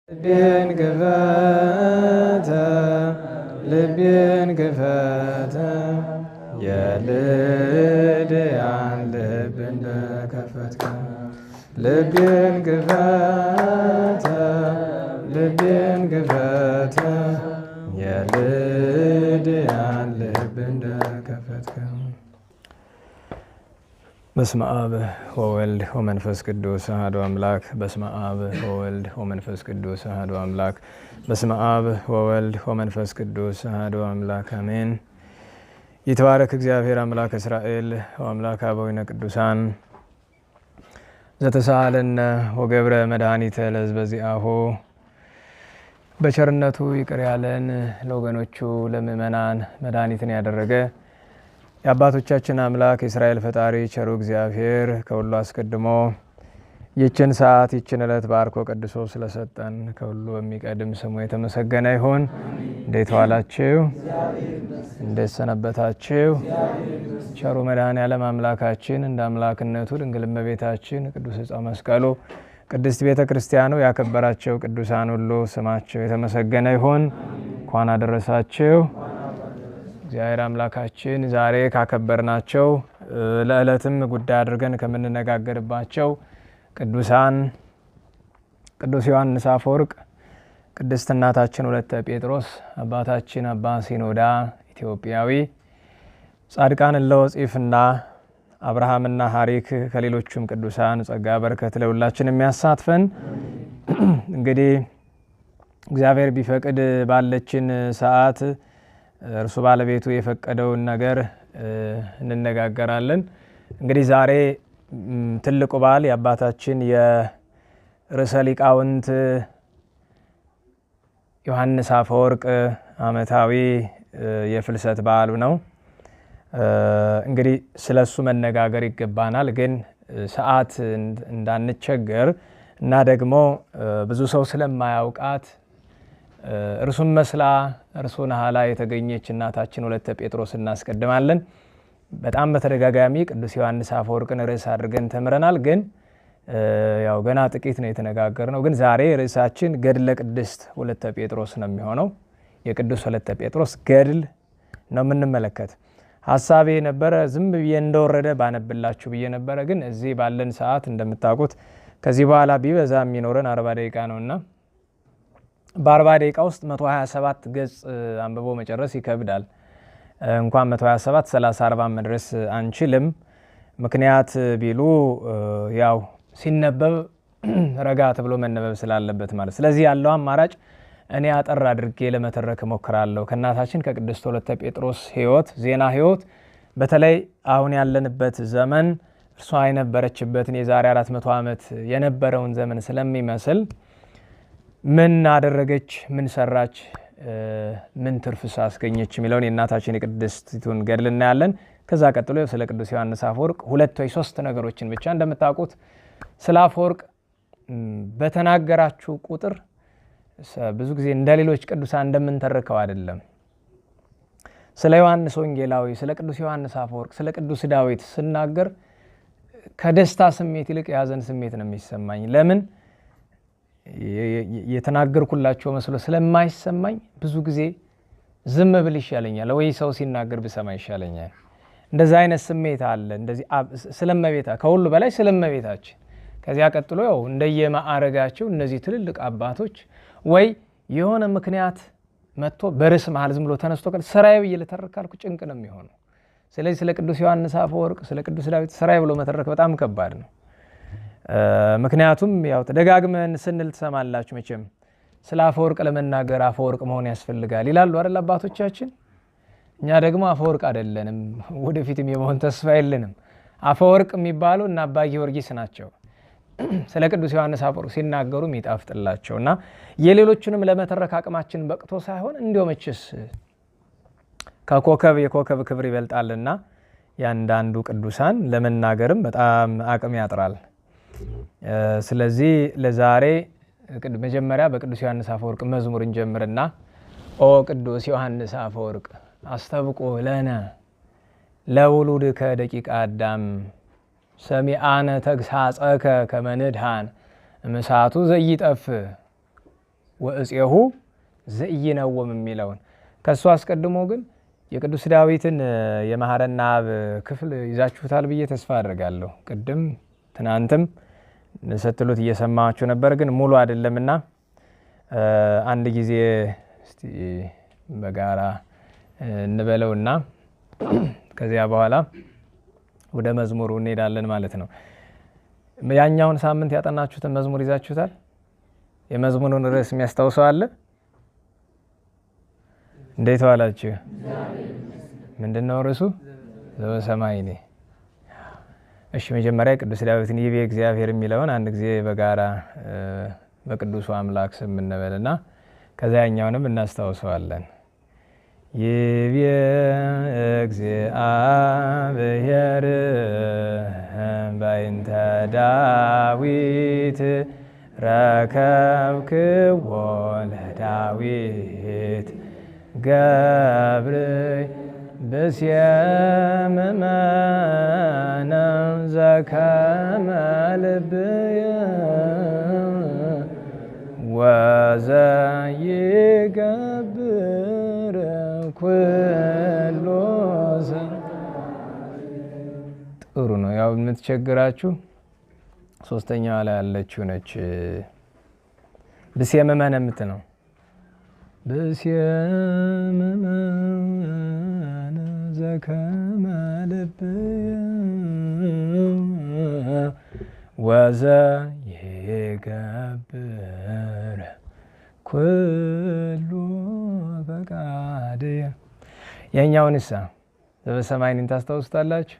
ልቤን ክፈተ ልቤን ክፈተ የልድያን ልብ እንደከፈትከ ልቤን ክፈተ ልቤን ክፈተ የልድያን ልብ እንደከፈትከ። በስመ አብ ወወልድ ወመንፈስ ቅዱስ አሐዱ አምላክ። በስመ አብ ወወልድ ወመንፈስ ቅዱስ አሐዱ አምላክ። በስመ አብ ወወልድ ወመንፈስ ቅዱስ አሐዱ አምላክ አሜን። ይትባረክ እግዚአብሔር አምላክ እስራኤል ወአምላክ አበዊነ ቅዱሳን ዘተሳሃለነ ወገብረ መድኃኒተ ለሕዝበ ዚአሁ። በቸርነቱ ይቅር ያለን ለወገኖቹ ለምእመናን መድኃኒትን ያደረገ የአባቶቻችን አምላክ የእስራኤል ፈጣሪ ቸሩ እግዚአብሔር ከሁሉ አስቀድሞ ይችን ሰዓት ይችን ዕለት ባርኮ ቀድሶ ስለሰጠን ከሁሉ በሚቀድም ስሙ የተመሰገነ ይሁን። እንዴት ዋላችሁ? እንዴት ሰነበታችሁ? ቸሩ መድኃኔዓለም አምላካችን እንደ አምላክነቱ ድንግል እመቤታችን ቅዱስ ዕፀ መስቀሉ ቅድስት ቤተ ክርስቲያኑ ያከበራቸው ቅዱሳን ሁሉ ስማቸው የተመሰገነ ይሁን። እንኳን አደረሳችሁ። እግዚአብሔር አምላካችን ዛሬ ካከበርናቸው ለዕለትም ጉዳይ አድርገን ከምንነጋገርባቸው ቅዱሳን ቅዱስ ዮሐንስ አፈወርቅ፣ ቅድስት እናታችን ወለተ ጴጥሮስ፣ አባታችን አባ ሲኖዳ ኢትዮጵያዊ፣ ጻድቃን እለ ወፂፍና አብርሃምና ሐሪክ ከሌሎቹም ቅዱሳን ጸጋ በረከት ለሁላችን የሚያሳትፈን። እንግዲህ እግዚአብሔር ቢፈቅድ ባለችን ሰዓት እርሱ ባለቤቱ የፈቀደውን ነገር እንነጋገራለን። እንግዲህ ዛሬ ትልቁ በዓል የአባታችን የርዕሰ ሊቃውንት ዮሐንስ አፈወርቅ ዓመታዊ የፍልሰት በዓሉ ነው። እንግዲህ ስለሱ መነጋገር ይገባናል። ግን ሰዓት እንዳንቸገር እና ደግሞ ብዙ ሰው ስለማያውቃት እርሱን መስላ እርሱን ኋላ የተገኘች እናታችን ወለተ ጴጥሮስ እናስቀድማለን። በጣም በተደጋጋሚ ቅዱስ ዮሐንስ አፈወርቅን ርዕስ አድርገን ተምረናል። ግን ያው ገና ጥቂት ነው የተነጋገርነው። ግን ዛሬ ርዕሳችን ገድለ ቅድስት ወለተ ጴጥሮስ ነው የሚሆነው። የቅዱስ ወለተ ጴጥሮስ ገድል ነው የምንመለከት። ሀሳቤ ነበረ ዝም ብዬ እንደወረደ ባነብላችሁ ብዬ ነበረ። ግን እዚህ ባለን ሰዓት እንደምታውቁት ከዚህ በኋላ ቢበዛ የሚኖረን 40 ደቂቃ ነውና በ40 ደቂቃ ውስጥ 127 ገጽ አንብቦ መጨረስ ይከብዳል። እንኳን 127 30 40 መድረስ አንችልም። ምክንያት ቢሉ ያው ሲነበብ ረጋ ተብሎ መነበብ ስላለበት ማለት። ስለዚህ ያለው አማራጭ እኔ አጠር አድርጌ ለመተረክ እሞክራለሁ። ከእናታችን ከቅድስት ወለተ ጴጥሮስ ሕይወት ዜና ሕይወት በተለይ አሁን ያለንበት ዘመን እርሷ የነበረችበትን የዛሬ 400 ዓመት የነበረውን ዘመን ስለሚመስል ምን አደረገች፣ ምን ሰራች፣ ምን ትርፍስ አስገኘች የሚለውን የእናታችን የቅድስቲቱን ገድል እናያለን። ከዛ ቀጥሎ ስለ ቅዱስ ዮሐንስ አፈወርቅ 2 ወይ 3 ነገሮችን ብቻ። እንደምታውቁት ስለ አፈወርቅ በተናገራችሁ ቁጥር ብዙ ጊዜ እንደ ሌሎች ቅዱሳን እንደምንተርከው አይደለም። ስለ ዮሐንስ ወንጌላዊ፣ ስለ ቅዱስ ዮሐንስ አፈወርቅ፣ ስለ ቅዱስ ዳዊት ስናገር ከደስታ ስሜት ይልቅ የሀዘን ስሜት ነው የሚሰማኝ። ለምን? የተናገርኩላቸው መስሎ ስለማይሰማኝ ብዙ ጊዜ ዝም ብል ይሻለኛል፣ ወይ ሰው ሲናገር ብሰማ ይሻለኛል። እንደዛ አይነት ስሜት አለ። እንደዚህ ስለመቤታ ከሁሉ በላይ ስለመቤታችን። ከዚያ ቀጥሎ ያው እንደየማዕረጋቸው እነዚህ ትልልቅ አባቶች ወይ የሆነ ምክንያት መጥቶ በርዕስ መሃል ዝም ብሎ ተነስቶ ስራዬ ብዬ ልተርካልኩ ጭንቅ ነው የሚሆነው። ስለዚህ ስለ ቅዱስ ዮሐንስ አፈወርቅ፣ ስለ ቅዱስ ዳዊት ስራዬ ብሎ መተረክ በጣም ከባድ ነው። ምክንያቱም ያው ተደጋግመን ስንል ትሰማላችሁ መቼም ስለ አፈወርቅ ለመናገር አፈወርቅ መሆን ያስፈልጋል ይላሉ አይደል አባቶቻችን። እኛ ደግሞ አፈወርቅ አይደለንም፣ ወደፊትም የመሆን ተስፋ የለንም። አፈወርቅ የሚባሉ እና አባ ጊዮርጊስ ናቸው። ስለ ቅዱስ ዮሐንስ አፈወርቅ ሲናገሩ ይጣፍጥላቸውና የሌሎቹንም ለመተረክ አቅማችን በቅቶ ሳይሆን እንዲያው መችስ ከኮከብ የኮከብ ክብር ይበልጣልና ያንዳንዱ ቅዱሳን ለመናገርም በጣም አቅም ያጥራል። ስለዚህ ለዛሬ መጀመሪያ በቅዱስ ዮሐንስ አፈወርቅ መዝሙር እንጀምርና ኦ ቅዱስ ዮሐንስ አፈወርቅ አስተብቆ ለነ ለውሉድከ ደቂቀ አዳም ሰሚአነ ተግሳጸከ ከመንድሃን ምሳቱ ዘይጠፍ ወእፄሁ ዘኢይነውም የሚለውን ከእሱ አስቀድሞ ግን የቅዱስ ዳዊትን የመሐረና አብ ክፍል ይዛችሁታል ብዬ ተስፋ አድርጋለሁ። ቅድም ትናንትም ስትሉት እየሰማችሁ ነበር፣ ግን ሙሉ አይደለምና አንድ ጊዜ እስቲ በጋራ እንበለውና ከዚያ በኋላ ወደ መዝሙሩ እንሄዳለን ማለት ነው። ያኛውን ሳምንት ያጠናችሁትን መዝሙር ይዛችሁታል? የመዝሙሩን ርዕስ የሚያስታውሰው አለ? እንዴት ዋላችሁ? ምንድነው ርዕሱ? ዘበሰማይኔ። እሺ መጀመሪያ ቅዱስ ዳዊትን ይቤ እግዚአብሔር የሚለውን አንድ ጊዜ በጋራ በቅዱሱ አምላክ ስም እንበልና ከዚያኛውንም እናስታውሰዋለን። ይቤ እግዚአብሔር በእንተ ዳዊት ረከብክዎ ለዳዊት ገብርኤል ብስየምመነ ዘከመ ልብየ ወዘይገብር ኩሎ። ጥሩ ነው። ያው የምትቸግራችሁ ሶስተኛዋ ላይ ያለችው ነች። ብስየምመነ የምትለው ብስየምመነ ዘከመ ልብየ ወዘይገብር ኩሉ ፈቃድየ። የኛውንሳ ዘበሰማይኒ ታስታውሱታላችሁ?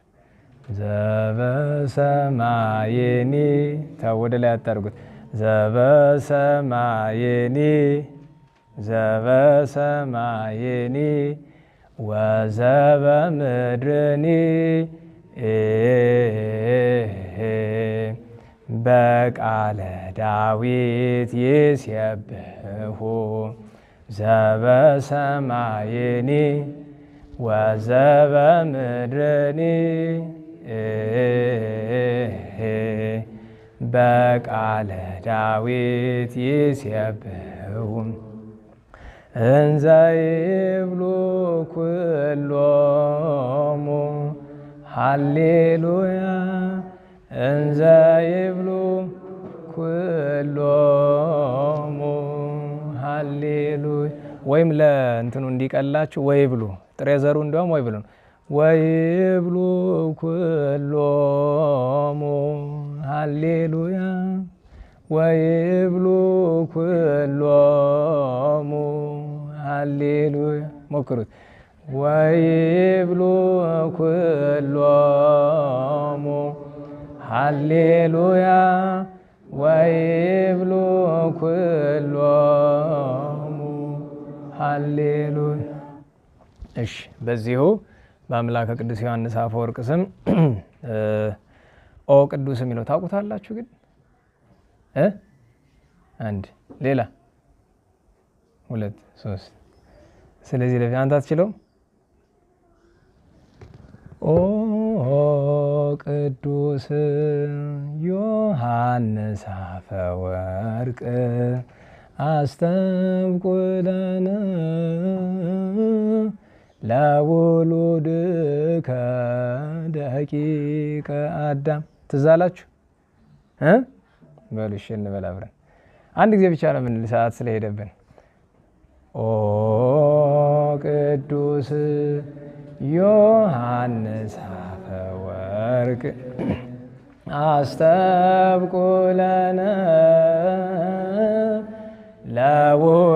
ዘበሰማይኒ ወደ ላይ አታርጉት። ዘበሰማይኒ ዘበሰማይኒ ወዘበምድርኒ በቃለ ዳዊት ይሴብሑ ዘበሰማይኒ ወዘበምድርኒ በቃለ ዳዊት ይሴብሑ እንዘ ይብሉ ኩሎሙ ሃሌሉያ እንዘ ይብሉ ኩሎሙ ሃሌሉያ። ወይም ለእንትኑ እንዲቀላችሁ ወይ ብሉ፣ ጥሬ ዘሩ እንደውም ወይ ብሉ ነው። ወይ ብሉ ኩሎሙ ሃሌሉያ ወይ ብሉ ኩሎሙ ሃሌሉያ። ሞክሩት። ወይ ብሉ ኩሎሙ ሃሌሉያ ወይ ብሉ ኩሎሙ ሃሌሉያ። እሺ በዚሁ በአምላከ ቅዱስ ዮሐንስ አፈወርቅ ስም ኦ ቅዱስ የሚለው ታውቁታላችሁ? ግን አንድ ሌላ ሁለት ሶስት። ስለዚህ ለፊት አንተ አትችለውም። ኦ ቅዱስ ዮሐንስ አፈወርቅ አስተብቁለነ ለውሉድከ ደቂቀ አዳም። ትዝ አላችሁ? በሉ እሺ እንበል አብረን። አንድ ጊዜ ብቻ ነው የምንል ሰዓት ስለሄደብን። ኦ ቅዱስ ዮሐንስ አፈወርቅ አስተብቁለነ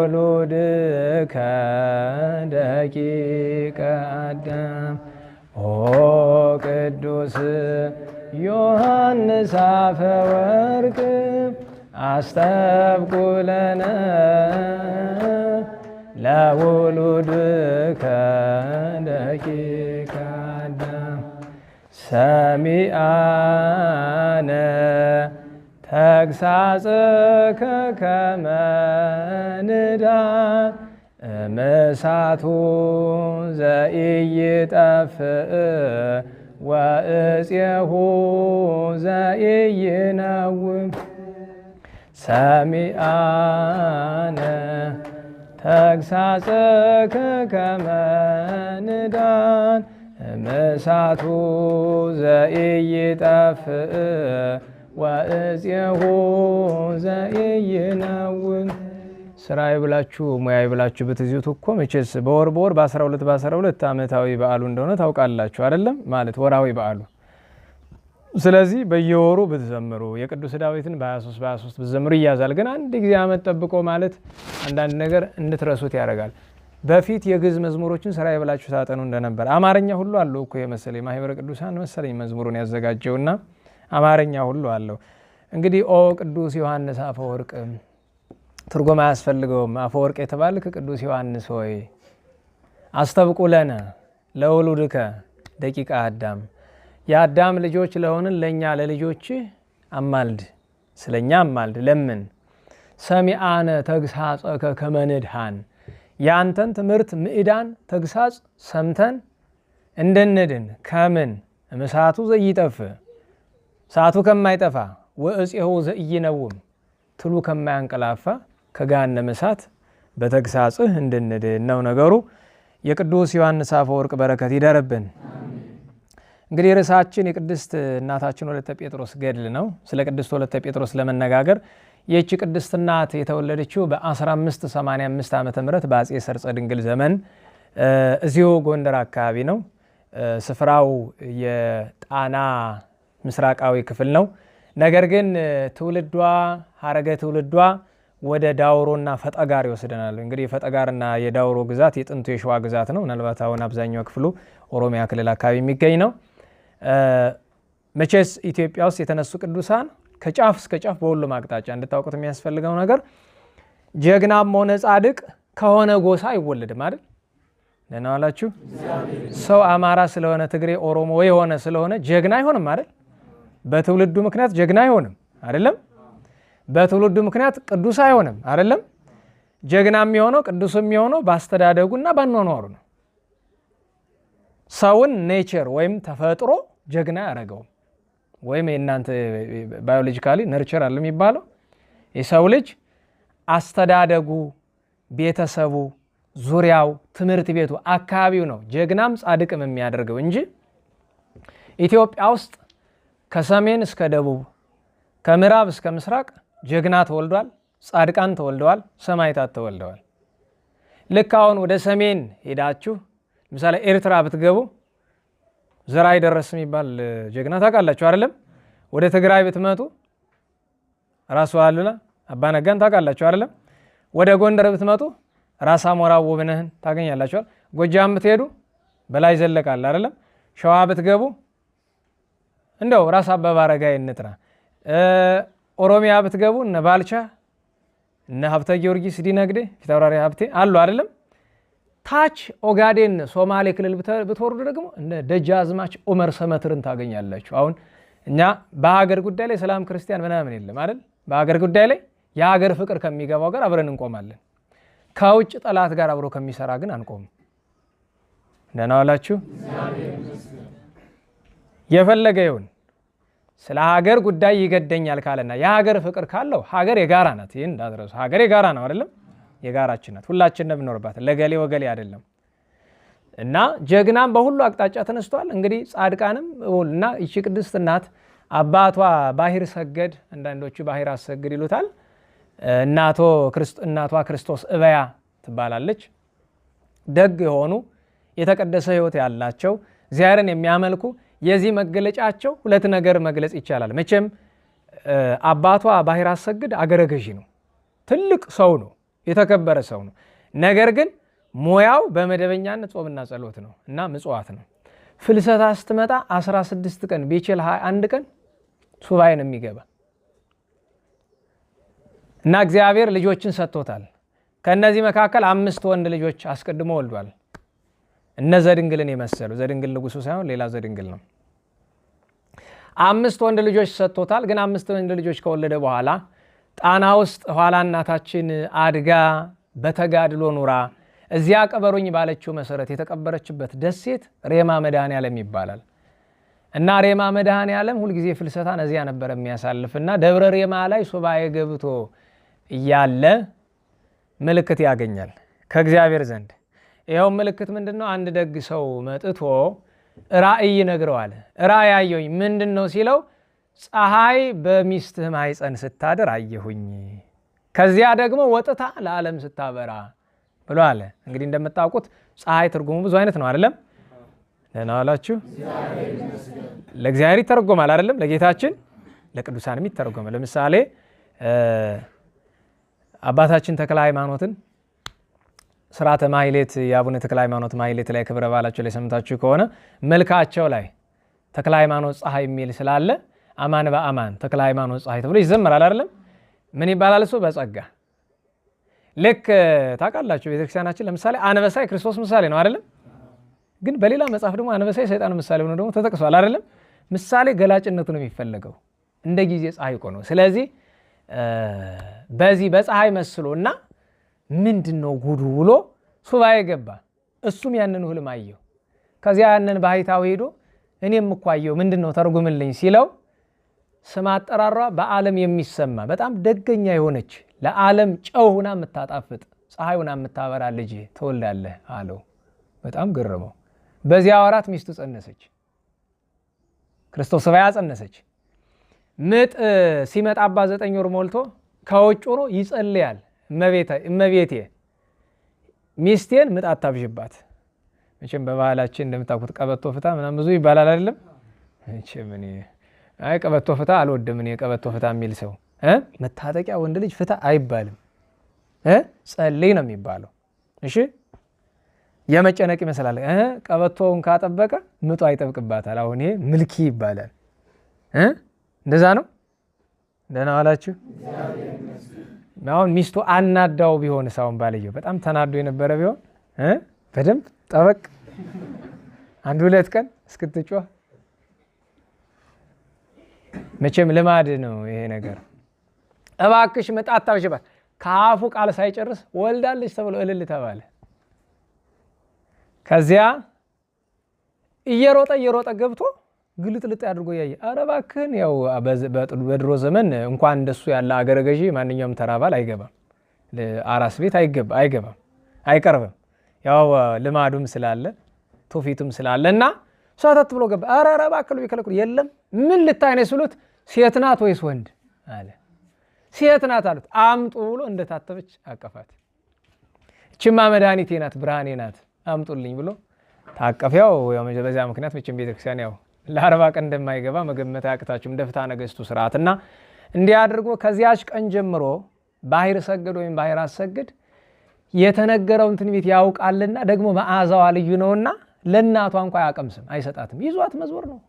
ለውሉድከ ደቂቀ አዳም። ኦ ቅዱስ ዮሐንስ አፈወርቅ አስተብቁለነ ለውሉድከ ደቂቀ አዳም። ሰሚአነ ተግሳጽከ ከመ ንዳን እምእሳቱ ዘኢይጠፍእ ወእፄሁ ዘኢይነውም። ሰሚአነ ተግሳጽከ ከመ ንዳን እምእሳቱ ዘኢይጠፍእ ወእፄሁ ዘኢይነውም። ስራዬ ብላችሁ ሙያዬ ብላችሁ ብትይዙት እኮ መቼስ በወር በ12 ዓመታዊ በዓሉ እንደሆነ ታውቃላችሁ አይደለም? ማለት ወራዊ በዓሉ። ስለዚህ በየወሩ ብትዘምሩ የቅዱስ ዳዊትን በ23 ብትዘምሩ ይያዛል። ግን አንድ ጊዜ ዓመት ጠብቆ ማለት አንዳንድ ነገር እንድትረሱት ያደርጋል። በፊት የግዕዝ መዝሙሮችን ስራዬ ብላችሁ ታጠኑ እንደነበር አማርኛ ሁሉ አለው እኮ የመሰለኝ ማህበረ ቅዱሳን መሰለኝ መዝሙሩን ያዘጋጀውና አማርኛ ሁሉ አለው። እንግዲህ ኦ ቅዱስ ዮሐንስ አፈወርቅ ትርጉም አያስፈልገውም። አፈወርቅ የተባልክ ቅዱስ ዮሐንስ ሆይ አስተብቁ ለነ ለውሉድከ ደቂቀ አዳም፣ የአዳም ልጆች ለሆንን ለእኛ ለልጆች አማልድ፣ ስለኛ አማልድ ለምን። ሰሚአነ ተግሳጸከ ከመ ንድኃን፣ ያንተን ትምህርት ምዕዳን ተግሳጽ ሰምተን እንድንድን ከምን እምእሳቱ ዘኢይጠፍእ፣ እሳቱ ከማይጠፋ ወእፄሁ ዘኢይነውም፣ ትሉ ከማያንቀላፋ ከገሃነመ እሳት በተግሳጽህ እንድንድን ነው ነገሩ። የቅዱስ ዮሐንስ አፈወርቅ በረከት ይደርብን። እንግዲህ ርዕሳችን የቅድስት እናታችን ወለተ ጴጥሮስ ገድል ነው። ስለ ቅድስት ወለተ ጴጥሮስ ለመነጋገር ይህች ቅድስት እናት የተወለደችው በ1585 ዓ ም በአጼ ሰርጸ ድንግል ዘመን እዚሁ ጎንደር አካባቢ ነው። ስፍራው የጣና ምስራቃዊ ክፍል ነው። ነገር ግን ትውልዷ ሀረገ ትውልዷ ወደ ዳውሮና ፈጠጋር ይወስደናል። እንግዲህ የፈጠጋርና የዳውሮ ግዛት የጥንቱ የሸዋ ግዛት ነው። ምናልባት አሁን አብዛኛው ክፍሉ ኦሮሚያ ክልል አካባቢ የሚገኝ ነው። መቼስ ኢትዮጵያ ውስጥ የተነሱ ቅዱሳን ከጫፍ እስከ ጫፍ በሁሉም አቅጣጫ እንድታውቁት የሚያስፈልገው ነገር ጀግናም ሆነ ጻድቅ ከሆነ ጎሳ አይወለድም አይደል? ደህና ዋላችሁ። ሰው አማራ ስለሆነ ትግሬ፣ ኦሮሞ የሆነ ስለሆነ ጀግና አይሆንም አይደል? በትውልዱ ምክንያት ጀግና አይሆንም አይደለም? በትውልዱ ምክንያት ቅዱስ አይሆንም አይደለም? ጀግና የሚሆነው ቅዱስ የሚሆነው በአስተዳደጉና ባኗኗሩ ነው። ሰውን ኔቸር ወይም ተፈጥሮ ጀግና ያደረገው ወይም የእናንተ ባዮሎጂካሊ ነርቸር አለ የሚባለው የሰው ልጅ አስተዳደጉ፣ ቤተሰቡ፣ ዙሪያው፣ ትምህርት ቤቱ፣ አካባቢው ነው ጀግናም ጻድቅም የሚያደርገው እንጂ ኢትዮጵያ ውስጥ ከሰሜን እስከ ደቡብ ከምዕራብ እስከ ምስራቅ ጀግና ተወልዷል፣ ጻድቃን ተወልደዋል፣ ሰማዕታት ተወልደዋል። ልክ አሁን ወደ ሰሜን ሄዳችሁ ለምሳሌ ኤርትራ ብትገቡ ዘርአይ ደረስ የሚባል ጀግና ታውቃላችሁ አይደለም? ወደ ትግራይ ብትመጡ ራስ አሉላ አባ ነጋን ታውቃላችሁ አይደለም? ወደ ጎንደር ብትመጡ ራስ አሞራ ውብነህን ታገኛላችኋል። ጎጃም ብትሄዱ በላይ ዘለቃል አይደለም? ሸዋ ብትገቡ እንደው ራስ አበበ አረጋይ እንጥራ። ኦሮሚያ ብትገቡ እነ ባልቻ እነ ሀብተ ጊዮርጊስ ዲነግዴ ፊታውራሪ ሀብቴ አሉ አይደለም? ታች ኦጋዴን ሶማሌ ክልል ብትወርዱ ደግሞ እነ ደጃዝማች ኡመር ሰመትርን ታገኛላችሁ። አሁን እኛ በሀገር ጉዳይ ላይ ሰላም ክርስቲያን ምናምን የለም አይደል? በሀገር ጉዳይ ላይ የሀገር ፍቅር ከሚገባው ጋር አብረን እንቆማለን። ከውጭ ጠላት ጋር አብሮ ከሚሰራ ግን አንቆም። ደህና ዋላችሁ። የፈለገ ይሁን ስለ ሀገር ጉዳይ ይገደኛል ካለና የሀገር ፍቅር ካለው ሀገር የጋራ ናት። ይህን እንዳትረሱ። ሀገር የጋራ ነው አይደለም? የጋራችን ናት። ሁላችን እንደምንኖርባት ለገሌ ወገሌ አይደለም። እና ጀግናም በሁሉ አቅጣጫ ተነስቷል። እንግዲህ ጻድቃንም እና ይቺ ቅድስት እናት አባቷ ባህር ሰገድ፣ አንዳንዶቹ ባህር አሰግድ ይሉታል። እናቷ ክርስቶስ እበያ ትባላለች። ደግ የሆኑ የተቀደሰ ሕይወት ያላቸው እግዚአብሔርን የሚያመልኩ የዚህ መገለጫቸው ሁለት ነገር መግለጽ ይቻላል። መቼም አባቷ ባህር አሰግድ አገረ ገዢ ነው፣ ትልቅ ሰው ነው፣ የተከበረ ሰው ነው። ነገር ግን ሙያው በመደበኛነት ጾምና ጸሎት ነው እና ምጽዋት ነው። ፍልሰታ ስትመጣ 16 ቀን ቤቸል 21 ቀን ሱባኤ ነው የሚገባ እና እግዚአብሔር ልጆችን ሰጥቶታል። ከነዚህ መካከል 5 ወንድ ልጆች አስቀድሞ ወልዷል። እነ ዘድንግልን የመሰሉ ዘድንግል ንጉሱ ሳይሆን ሌላ ዘድንግል ነው። 5 ወንድ ልጆች ሰጥቶታል። ግን 5 ወንድ ልጆች ከወለደ በኋላ ጣና ውስጥ ኋላ እናታችን አድጋ በተጋድሎ ኑራ እዚያ ቀበሩኝ ባለችው መሰረት የተቀበረችበት ደሴት ሬማ መድኃኔዓለም ይባላል እና ሬማ መድኃኔዓለም ሁልጊዜ ፍልሰታን እዚያ ነበር የሚያሳልፍና ደብረ ሬማ ላይ ሱባኤ ገብቶ እያለ ምልክት ያገኛል። ከእግዚአብሔር ዘንድ። ይኸው ምልክት ምንድን ነው? አንድ ደግ ሰው መጥቶ ራእይ ነግረዋል። ራእይ አየሁኝ። ምንድን ነው ሲለው ፀሐይ በሚስትህ ማኅፀን ስታድር አየሁኝ፣ ከዚያ ደግሞ ወጥታ ለዓለም ስታበራ ብሎ አለ። እንግዲህ እንደምታውቁት ፀሐይ ትርጉሙ ብዙ አይነት ነው አይደለም? ደህና ዋላችሁ። ለእግዚአብሔር ይተረጎማል አይደለም? ለጌታችን ለቅዱሳንም ይተረጎማል። ለምሳሌ አባታችን ተክለ ሃይማኖትን ስርዓተ ማሕሌት የአቡነ ተክለ ሃይማኖት ማሕሌት ላይ ክብረ በዓላቸው ላይ ሰምታችሁ ከሆነ መልካቸው ላይ ተክለ ሃይማኖት ፀሐይ የሚል ስላለ አማን በአማን ተክለ ሃይማኖት ፀሐይ ተብሎ ይዘመራል አይደለም? ምን ይባላል እሱ? በጸጋ። ልክ ታውቃላችሁ ቤተክርስቲያናችን ለምሳሌ አንበሳ የክርስቶስ ምሳሌ ነው አይደለም? ግን በሌላ መጽሐፍ ደግሞ አንበሳ የሰይጣን ምሳሌ ሆኖ ደግሞ ተጠቅሷል አይደለም? ምሳሌ ገላጭነቱ ነው የሚፈለገው፣ እንደ ጊዜ ፀሐይ እኮ ነው። ስለዚህ በዚህ በፀሐይ መስሎና ምንድን ነው ጉዱ ብሎ ሱባኤ ገባ። እሱም ያንን ህልም አየው። ከዚያ ያንን ባህታዊ ሄዶ እኔም እኮ አየው ምንድን ነው ተርጉምልኝ ሲለው ስም አጠራሯ በዓለም የሚሰማ በጣም ደገኛ የሆነች ለዓለም ጨው ሁና የምታጣፍጥ ፀሐይ ሁና የምታበራ ልጅ ትወልዳለህ አለው። በጣም ገረመው። በዚያ ወራት ሚስቱ ጸነሰች፣ ክርስቶስ ሰብያ ጸነሰች። ምጥ ሲመጣባ 9 ወር ሞልቶ ከውጭ ሆኖ ይጸልያል። እመቤቴ ሚስቴን ምጥ አታብዥባት። መቼም በባህላችን እንደምታውቁት ቀበቶ ፍታ ምናምን ብዙ ይባላል አይደለም? መቼም እኔ አይ ቀበቶ ፍታ አልወድም። እኔ ቀበቶ ፍታ የሚል ሰው መታጠቂያ ወንድ ልጅ ፍታ አይባልም፣ ጸልይ ነው የሚባለው። እሺ የመጨነቅ ይመስላል። ቀበቶውን ካጠበቀ ምጡ አይጠብቅባታል። አሁን ይሄ ምልኪ ይባላል። እንደዛ ነው። ደህና ዋላችሁ። አሁን ሚስቱ አናዳው ቢሆን ሳውን ባልየው በጣም ተናዶ የነበረ ቢሆን በደንብ ጠበቅ 1-2 ቀን እስክትጮህ። መቼም ልማድ ነው ይሄ ነገር። እባክሽ ምጥ አታብዥባት። ከአፉ ቃል ሳይጨርስ ወልዳለች ተብሎ እልል ተባለ። ከዚያ እየሮጠ ገብቶ ግልጥልጥ አድርጎ ያየ። ኧረ እባክህን፣ ያው በድሮ ዘመን እንኳን እንደሱ ያለ አገረ ገዢ ማንኛውም ተራባል አይገባም፣ አራስ ቤት አይገባም አይቀርብም። ያው ልማዱም ስላለ ትውፊቱም ስላለ እና ሰተት ብሎ ገባ። ኧረ እባክህ ቢከለክሉ የለም። ምን ልታይ ነው ሲሉት ሴት ናት ወይስ ወንድ አለ። ሴት ናት አሉት። አምጡ ብሎ እንደታተበች አቀፋት። እችማ መድኃኒቴ ናት ብርሃኔ ናት አምጡልኝ ብሎ ታቀፍ። ያው በዚያ ምክንያት መቼም ቤተክርስቲያን ያው ለ40 ቀን እንደማይገባ መገመት አያቅታችሁም። እንደ ፍትሐ ነገሥቱ ስርዓትና እንዲህ አድርጎ ከዚያች ቀን ጀምሮ ባሕር ሰግድ ወይም ባሕር አሰግድ የተነገረውን ትንቢት ያውቃልና ደግሞ መዓዛዋ ልዩ ነውና ለእናቷ እንኳ አያቀምስም፣ አይሰጣትም። ይዟት መዞር ነው፣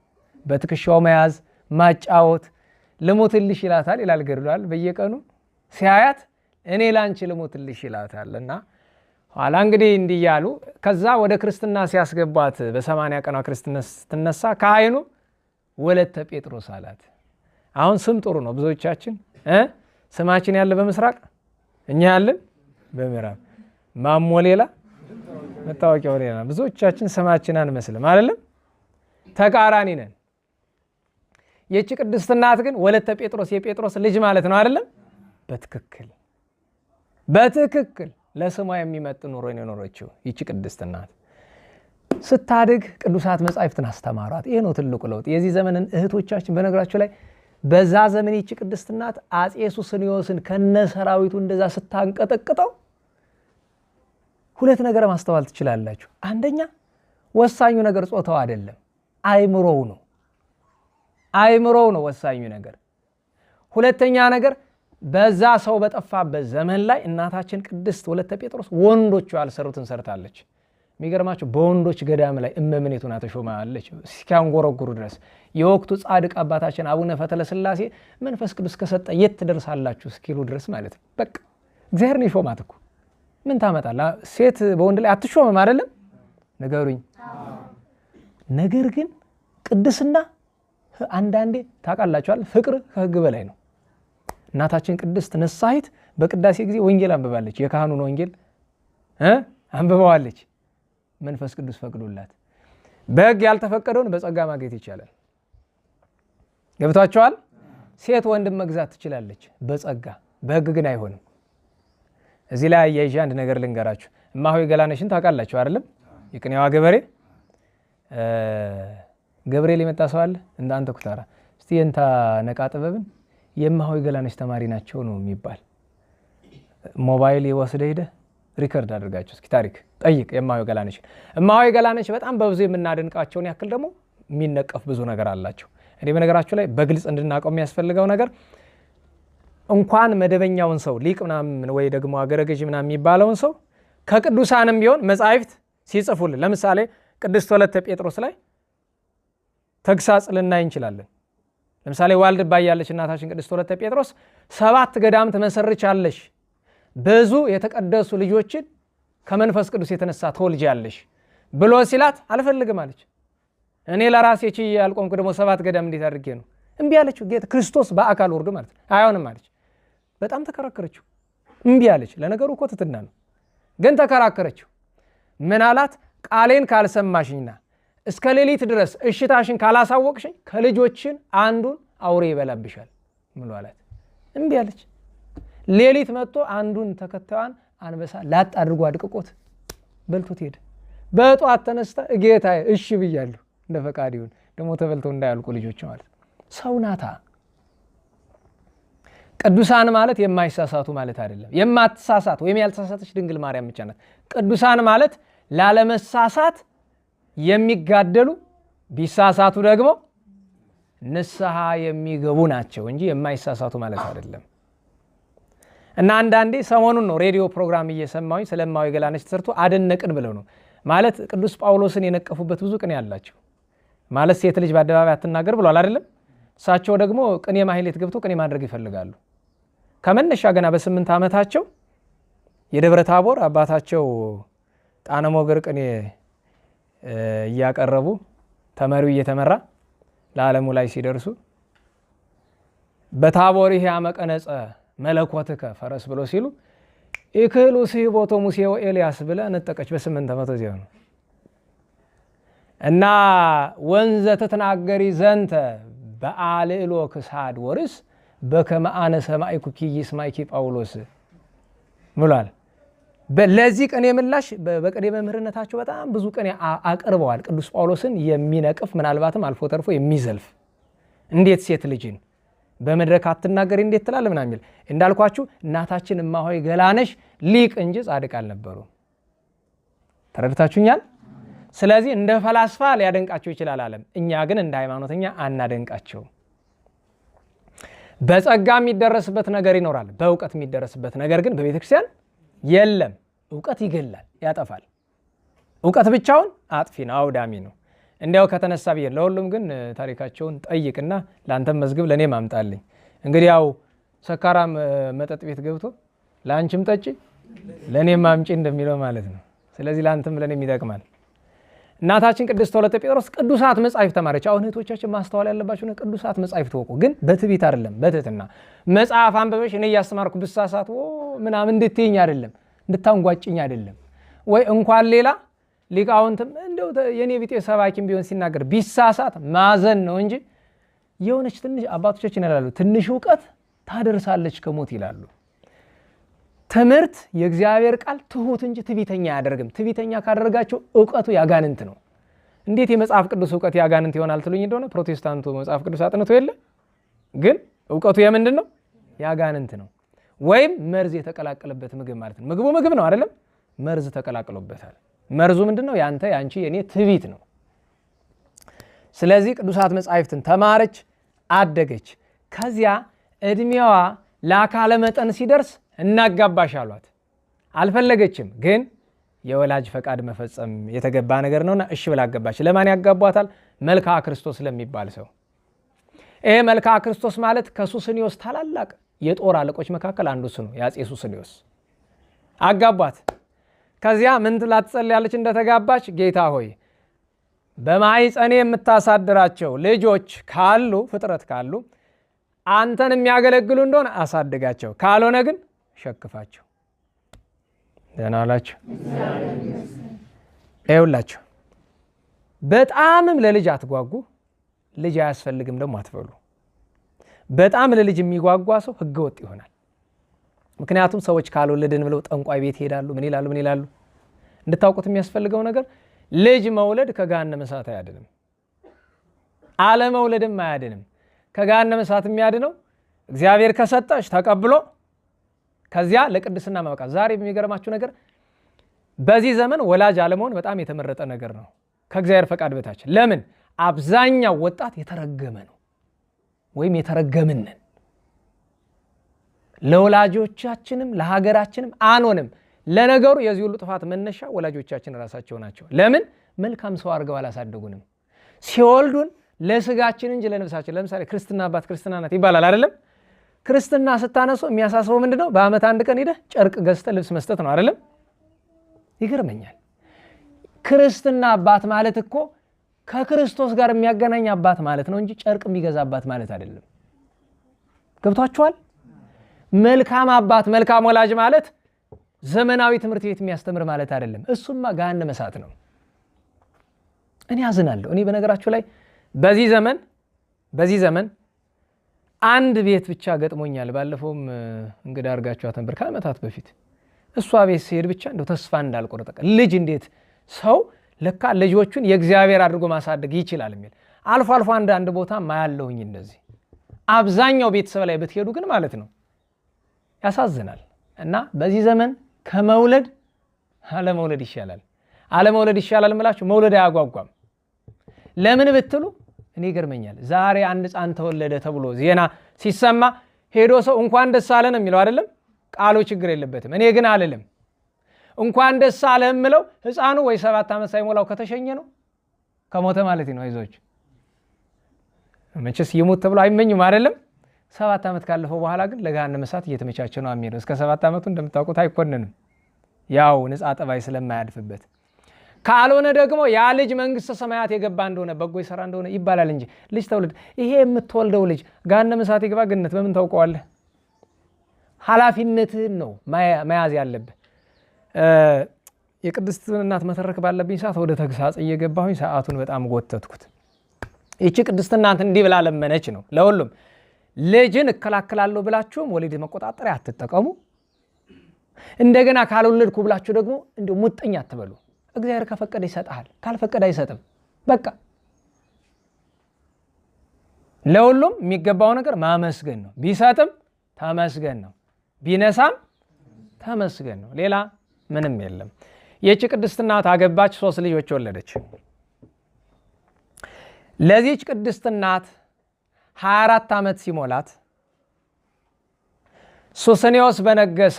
በትከሻው መያዝ ማጫወት። ልሞትልሽ ይላታል ይላል ገድሏል። በየቀኑ ሲያያት እኔ ላንቺ ልሞትልሽ ይላታል። እና ኋላ እንግዲህ እንዲህ እያሉ ከዛ ወደ ክርስትና ሲያስገቧት በ80 ቀኗ ክርስትና ስትነሳ ካህኑ ወለተ ጴጥሮስ አላት። አሁን ስም ጥሩ ነው። ብዙዎቻችን ስማችን ያለ በምስራቅ እኛ ያለን በምዕራብ፣ ማሞ ሌላ መታወቂያው ሌላ። ብዙዎቻችን ስማችን አንመስልም አይደለም፣ ተቃራኒ ነን። የእቺ ቅድስት እናት ግን ወለተ ጴጥሮስ የጴጥሮስ ልጅ ማለት ነው አይደለም። በትክክል ለስሟ የሚመጥ ኑሮ የኖረችው ይቺ ቅድስት እናት ስታድግ ቅዱሳት መጻሕፍትን አስተማሯት። ይሄ ነው ትልቁ ለውጥ የዚህ ዘመንን እህቶቻችን። በነገራቸው ላይ በዛ ዘመን ይቺ ቅድስት እናት አጼ ሱስንዮስን ከነሰራዊቱ እንደዛ ስታንቀጠቅጠው 2 ነገር ማስተዋል ትችላላችሁ። አንደኛ ወሳኙ ነገር ጾታው አይደለም፣ አይምሮው ነው ወሳኙ ነገር። ሁለተኛ ነገር በዛ ሰው በጠፋበት ዘመን ላይ እናታችን ቅድስት ወለተ ጴጥሮስ ወንዶቹ ያልሰሩትን ሰርታለች። የሚገርማችሁ በወንዶች ገዳም ላይ እመምኔት ሆና ተሾማለች እስኪያንጎረጉሩ ድረስ። የወቅቱ ጻድቅ አባታችን አቡነ ፈተለ ሥላሴ መንፈስ ቅዱስ ከሰጠ የት ትደርሳላችሁ እስኪሉ ድረስ ማለት ነው። በቃ እግዚአብሔር ነው የሾማት እኮ። ምን ታመጣላ? ሴት በወንድ ላይ አትሾምም አይደለም? ንገሩኝ። ነገር ግን ቅድስና አንዳንዴ ታውቃላችኋል፣ ፍቅር ከሕግ በላይ ነው። እናታችን ቅድስት ንስሐይት በቅዳሴ ጊዜ ወንጌል አንብባለች። የካህኑን ወንጌል አንብበዋለች። መንፈስ ቅዱስ ፈቅዶላት። በሕግ ያልተፈቀደውን በጸጋ ማግኘት ይቻላል። ገብቷቸዋል። ሴት ወንድም መግዛት ትችላለች በጸጋ፣ በሕግ ግን አይሆንም። እዚህ ላይ አያይዤ አንድ ነገር ልንገራችሁ። እማሆይ ገላነሽን ታውቃላችሁ አይደለም? የቅኔዋ ገበሬ ገብርኤል የመጣ ሰው አለ እንዳንተ ኩታራ እስቲ የንታ ነቃ ጥበብን የእማሆይ ገላነሽ ተማሪ ናቸው ነው የሚባል። ሞባይል ይወስደ ሄደ ሪከርድ አድርጋችሁ እስኪ ታሪክ ጠይቅ የእማሆይ ገላነሽ። እማሆይ ገላነሽ በጣም በብዙ የምናደንቃቸውን ያክል ደግሞ የሚነቀፍ ብዙ ነገር አላቸው። እኔ በነገራችሁ ላይ በግልጽ እንድናውቀው የሚያስፈልገው ነገር እንኳን መደበኛውን ሰው ሊቅ ምናምን ወይ ደግሞ አገረገዥ ምናምን የሚባለውን ሰው ከቅዱሳንም ቢሆን መጻሕፍት ሲጽፉልን ለምሳሌ ቅድስት ወለተ ጴጥሮስ ላይ ተግሳጽ ልናይ እንችላለን። ለምሳሌ ዋልድባ ያለች እናታችን ቅድስት ወለተ ጴጥሮስ 7 ገዳም ትመሰርቻለሽ፣ ብዙ የተቀደሱ ልጆችን ከመንፈስ ቅዱስ የተነሳ ትወልጃለሽ ብሎ ሲላት አልፈልግም አለች። እኔ ለራሴ ችዬ ያልቆምኩ ደግሞ 7 ገዳም እንዴት አድርጌ ነው? እምቢ አለችው። ጌታ ክርስቶስ በአካል ወርዶ ማለት ነው። አይሆንም አለች። በጣም ተከራከረችው። እምቢ አለች። ለነገሩ እኮ ትትና ነው፣ ግን ተከራከረችው። ምን አላት? ቃሌን ካልሰማሽኝና እስከ ሌሊት ድረስ እሽታሽን ካላሳወቅሽኝ ከልጆችን አንዱን አውሬ ይበላብሻል ብሎ አላት። እምቢ አለች። ሌሊት መጥቶ አንዱን ተከታዩን አንበሳ ላጥ አድርጎ አድቅቆት በልቶት ሄደ። በጧት ተነስታ ጌታዬ እሺ ብያለሁ እንደ ፈቃድ ይሁን ደግሞ ተበልተው እንዳያልቁ ልጆች ማለት ሰው ናታ። ቅዱሳን ማለት የማይሳሳቱ ማለት አይደለም። የማትሳሳት ወይም ያልተሳሳተች ድንግል ማርያም ብቻ ናት። ቅዱሳን ማለት ላለመሳሳት የሚጋደሉ ቢሳሳቱ ደግሞ ንስሐ የሚገቡ ናቸው እንጂ የማይሳሳቱ ማለት አይደለም። እና አንዳንዴ ሰሞኑን ነው ሬዲዮ ፕሮግራም እየሰማሁኝ ስለ እማሆይ ገላነሽ ተሰርቶ አደነቅን ብለው ነው ማለት ቅዱስ ጳውሎስን የነቀፉበት ብዙ ቅኔ ያላቸው ማለት ሴት ልጅ በአደባባይ አትናገር ብሏል አይደለም? እሳቸው ደግሞ ቅኔ ማህሌት ገብቶ ቅኔ ማድረግ ይፈልጋሉ። ከመነሻ ገና በ8 ዓመታቸው የደብረ ታቦር አባታቸው ጣነ ሞገር ቅኔ እያቀረቡ ተመሪው እየተመራ ለዓለሙ ላይ ሲደርሱ በታቦር ይሄ አመቀነጸ መለኮትከ ፈረስ ብሎ ሲሉ ኢክሉ ሲቦቶ ሙሴ ወኤልያስ ብለ ነጠቀች። በ8 ዓመቷ ዚያው ነው እና ወንዘ ተተናገሪ ዘንተ በአልዕሎ ክሳድ ወርስ በከመ አነ ሰማዕኩ ይስማዕኪ ጳውሎስ ብሏል። ለዚህ ቅኔ ምላሽ በቅኔ መምህርነታቸው በጣም ብዙ ቅኔ አቅርበዋል። ቅዱስ ጳውሎስን የሚነቅፍ ምናልባትም አልፎ ተርፎ የሚዘልፍ እንዴት ሴት ልጅን በመድረክ አትናገሪ እንዴት ትላለህ ምናምን የሚል እንዳልኳችሁ እናታችን እማሆይ ገላነሽ ሊቅ እንጂ ጻድቅ አልነበሩም። ተረድታችሁኛል? ስለዚህ እንደ ፈላስፋ ሊያደንቃቸው ይችላል ዓለም። እኛ ግን እንደ ሃይማኖተኛ አናደንቃቸው። በጸጋ የሚደረስበት ነገር ይኖራል፣ በእውቀት የሚደረስበት ነገር ግን በቤተ ክርስቲያን የለም። እውቀት ይገላል፣ ያጠፋል። እውቀት ብቻውን አጥፊ ነው፣ አውዳሚ ነው። እንዲያው ከተነሳ ብዬ ለሁሉም ግን ታሪካቸውን ጠይቅና ለአንተም መዝግብ ለእኔም አምጣልኝ። እንግዲህ ያው ሰካራም መጠጥ ቤት ገብቶ ለአንቺም ጠጪ ለእኔም አምጪ እንደሚለው ማለት ነው። ስለዚህ ለአንተም ለእኔም ይጠቅማል። እናታችን ቅድስት ወለተ ጴጥሮስ ቅዱሳት መጻሕፍት ተማረች። አሁን እህቶቻችን ማስተዋል ያለባቸው ነው፣ ቅዱሳት መጻሕፍት ወቁ፣ ግን በትዕቢት አይደለም፣ በትህትና መጽሐፍ አንበበሽ እኔ እያስተማርኩ ብሳሳት ምናምን እንድትይኝ አይደለም፣ እንድታንጓጭኝ አይደለም። ወይ እንኳን ሌላ ሊቃውንትም እንደው የኔ ቢጤ ሰባኪም ቢሆን ሲናገር ቢሳሳት ማዘን ነው እንጂ የሆነች ትንሽ አባቶቻችን ይላሉ ትንሽ እውቀት ታደርሳለች ከሞት ይላሉ። ትምህርት የእግዚአብሔር ቃል ትሁት እንጂ ትዕቢተኛ አያደርግም። ትዕቢተኛ ካደረጋቸው እውቀቱ ያጋንንት ነው። እንዴት የመጽሐፍ ቅዱስ እውቀት ያጋንንት ይሆናል ትሉኝ እንደሆነ ፕሮቴስታንቱ መጽሐፍ ቅዱስ አጥንቶ የለ ግን እውቀቱ የምንድን ነው? ያጋንንት ነው። ወይም መርዝ የተቀላቀለበት ምግብ ማለት ነው። ምግቡ ምግብ ነው አይደለም፣ መርዝ ተቀላቅሎበታል። መርዙ ምንድን ነው? ያንተ ያንቺ የኔ ትዕቢት ነው። ስለዚህ ቅዱሳት መጻሕፍትን ተማረች፣ አደገች። ከዚያ እድሜዋ ለአካለ መጠን ሲደርስ እናጋባሽ አሏት። አልፈለገችም፣ ግን የወላጅ ፈቃድ መፈጸም የተገባ ነገር ነውና እሺ ብላ አገባች። ለማን ያጋቧታል? መልክዓ ክርስቶስ ለሚባል ሰው። ይሄ መልክዓ ክርስቶስ ማለት ከሱስንዮስ ታላላቅ የጦር አለቆች መካከል አንዱ እሱ ነው፣ የአፄ ሱስንዮስ አጋቧት። ከዚያ ምን ትላትጸልያለች እንደተጋባች? ጌታ ሆይ በማኅፀኔ የምታሳድራቸው ልጆች ካሉ ፍጥረት ካሉ አንተን የሚያገለግሉ እንደሆነ አሳድጋቸው፣ ካልሆነ ግን ሸክፋቸው። ደህና ዋላችሁ። ይኸውላችሁ በጣምም ለልጅ አትጓጉ፣ ልጅ አያስፈልግም ደግሞ አትበሉ። በጣም ለልጅ የሚጓጓ ሰው ህገወጥ ይሆናል። ምክንያቱም ሰዎች ካልወለድን ብለው ጠንቋይ ቤት ይሄዳሉ። ምን ይላሉ? እንድታውቁት የሚያስፈልገው ነገር ልጅ መውለድ ከገሃነመ እሳት አያድንም። አለመውለድም አያድንም። ከገሃነመ እሳት የሚያድነው እግዚአብሔር ከሰጠሽ ተቀብሎ ከዚያ ለቅድስና ማብቃት። ዛሬ የሚገርማችሁ ነገር በዚህ ዘመን ወላጅ አለመሆን በጣም የተመረጠ ነገር ነው ከእግዚአብሔር ፈቃድ በታች። ለምን? አብዛኛው ወጣት የተረገመ ነው ወይም የተረገምንን። ለወላጆቻችንም ለሀገራችንም አንሆንም። ለነገሩ የዚህ ሁሉ ጥፋት መነሻ ወላጆቻችን ራሳቸው ናቸው። ለምን? መልካም ሰው አድርገው አላሳደጉንም። ሲወልዱን ለስጋችን እንጂ ለነፍሳችን። ለምሳሌ ክርስትና አባት ክርስትና ናት ይባላል አይደለም? ክርስትና ስታነሱ የሚያሳስበው ምንድነው? በአመት አንድ ቀን ሄደህ ጨርቅ ገዝተህ ልብስ መስጠት ነው አይደለም? ይገርመኛል። ክርስትና አባት ማለት እኮ ከክርስቶስ ጋር የሚያገናኝ አባት ማለት ነው እንጂ ጨርቅ የሚገዛ አባት ማለት አይደለም። ገብቷችኋል? መልካም አባት መልካም ወላጅ ማለት ዘመናዊ ትምህርት ቤት የሚያስተምር ማለት አይደለም። እሱማ ገሃነመ እሳት ነው። እኔ አዝናለሁ። እኔ በነገራችሁ ላይ በዚህ ዘመን አንድ ቤት ብቻ ገጥሞኛል። ባለፈውም እንግዳ አድርጋችኋት ነበር ከዓመታት በፊት። እሷ ቤት ሲሄድ ብቻ እንደው ተስፋ እንዳልቆረጠ ልጅ እንዴት ሰው ለካ ልጆቹን የእግዚአብሔር አድርጎ ማሳደግ ይችላል የሚል አልፎ አልፎ አንድ ቦታ ማያለሁኝ እንደዚህ። አብዛኛው ቤተሰብ ላይ ብትሄዱ ግን ማለት ነው ያሳዝናል። እና በዚህ ዘመን ከመውለድ አለመውለድ ይሻላል። አለመውለድ ይሻላል እምላችሁ መውለድ አያጓጓም። ለምን ብትሉ እኔ ይገርመኛል። ዛሬ አንድ ሕፃን ተወለደ ተብሎ ዜና ሲሰማ ሄዶ ሰው እንኳን ደስ አለ ነው የሚለው አይደለም? ቃሉ ችግር የለበትም። እኔ ግን አልልም። እንኳን ደስ አለ የምለው ሕፃኑ ወይ 7 ዓመት ሳይሞላው ከተሸኘ ነው። ከሞተ ማለት ነው። አይዞች መቼስ ይሞት ተብሎ አይመኙም አይደለም? 7 ዓመት ካለፈው በኋላ ግን ለገሃነመ እሳት እየተመቻቸ ነው የሚሄደው። እስከ 7 ዓመቱ እንደምታውቁት አይኮንንም። ያው ንጻ ጠባይ ስለማያድፍበት። ካልሆነ ደግሞ ያ ልጅ መንግስተ ሰማያት የገባ እንደሆነ በጎ ይሰራ እንደሆነ ይባላል እንጂ ልጅ ተወልድ ይሄ የምትወልደው ልጅ ገሃነመ እሳት ይገባ ገነት በምን ታውቀዋለህ? ኃላፊነትህን ነው መያዝ ያለብህ። የቅድስት እናት መተረክ ባለብኝ ሰዓት ወደ ተግሳጽ እየገባሁኝ ሰዓቱን በጣም ጎተትኩት። ይቺ ቅድስት እናት እንዲህ ብላ ለመነች ነው ለሁሉም። ልጅን እከላከላለሁ ብላችሁም ወሊድ መቆጣጠሪያ አትጠቀሙ። እንደገና ካልወለድኩ ብላችሁ ደግሞ እንዲሁ ሙጥኝ አትበሉ። እግዚአብሔር ከፈቀደ ይሰጣል፣ ካልፈቀደ አይሰጥም። በቃ ለሁሉም የሚገባው ነገር ማመስገን ነው። ቢሰጥም ተመስገን ነው፣ ቢነሳም ተመስገን ነው። ሌላ ምንም የለም። ይህች ቅድስት እናት አገባች፣ 3 ልጆች ወለደች። ለዚህች ቅድስት እናት 24 ዓመት ሲሞላት ሱስንዮስ በነገሰ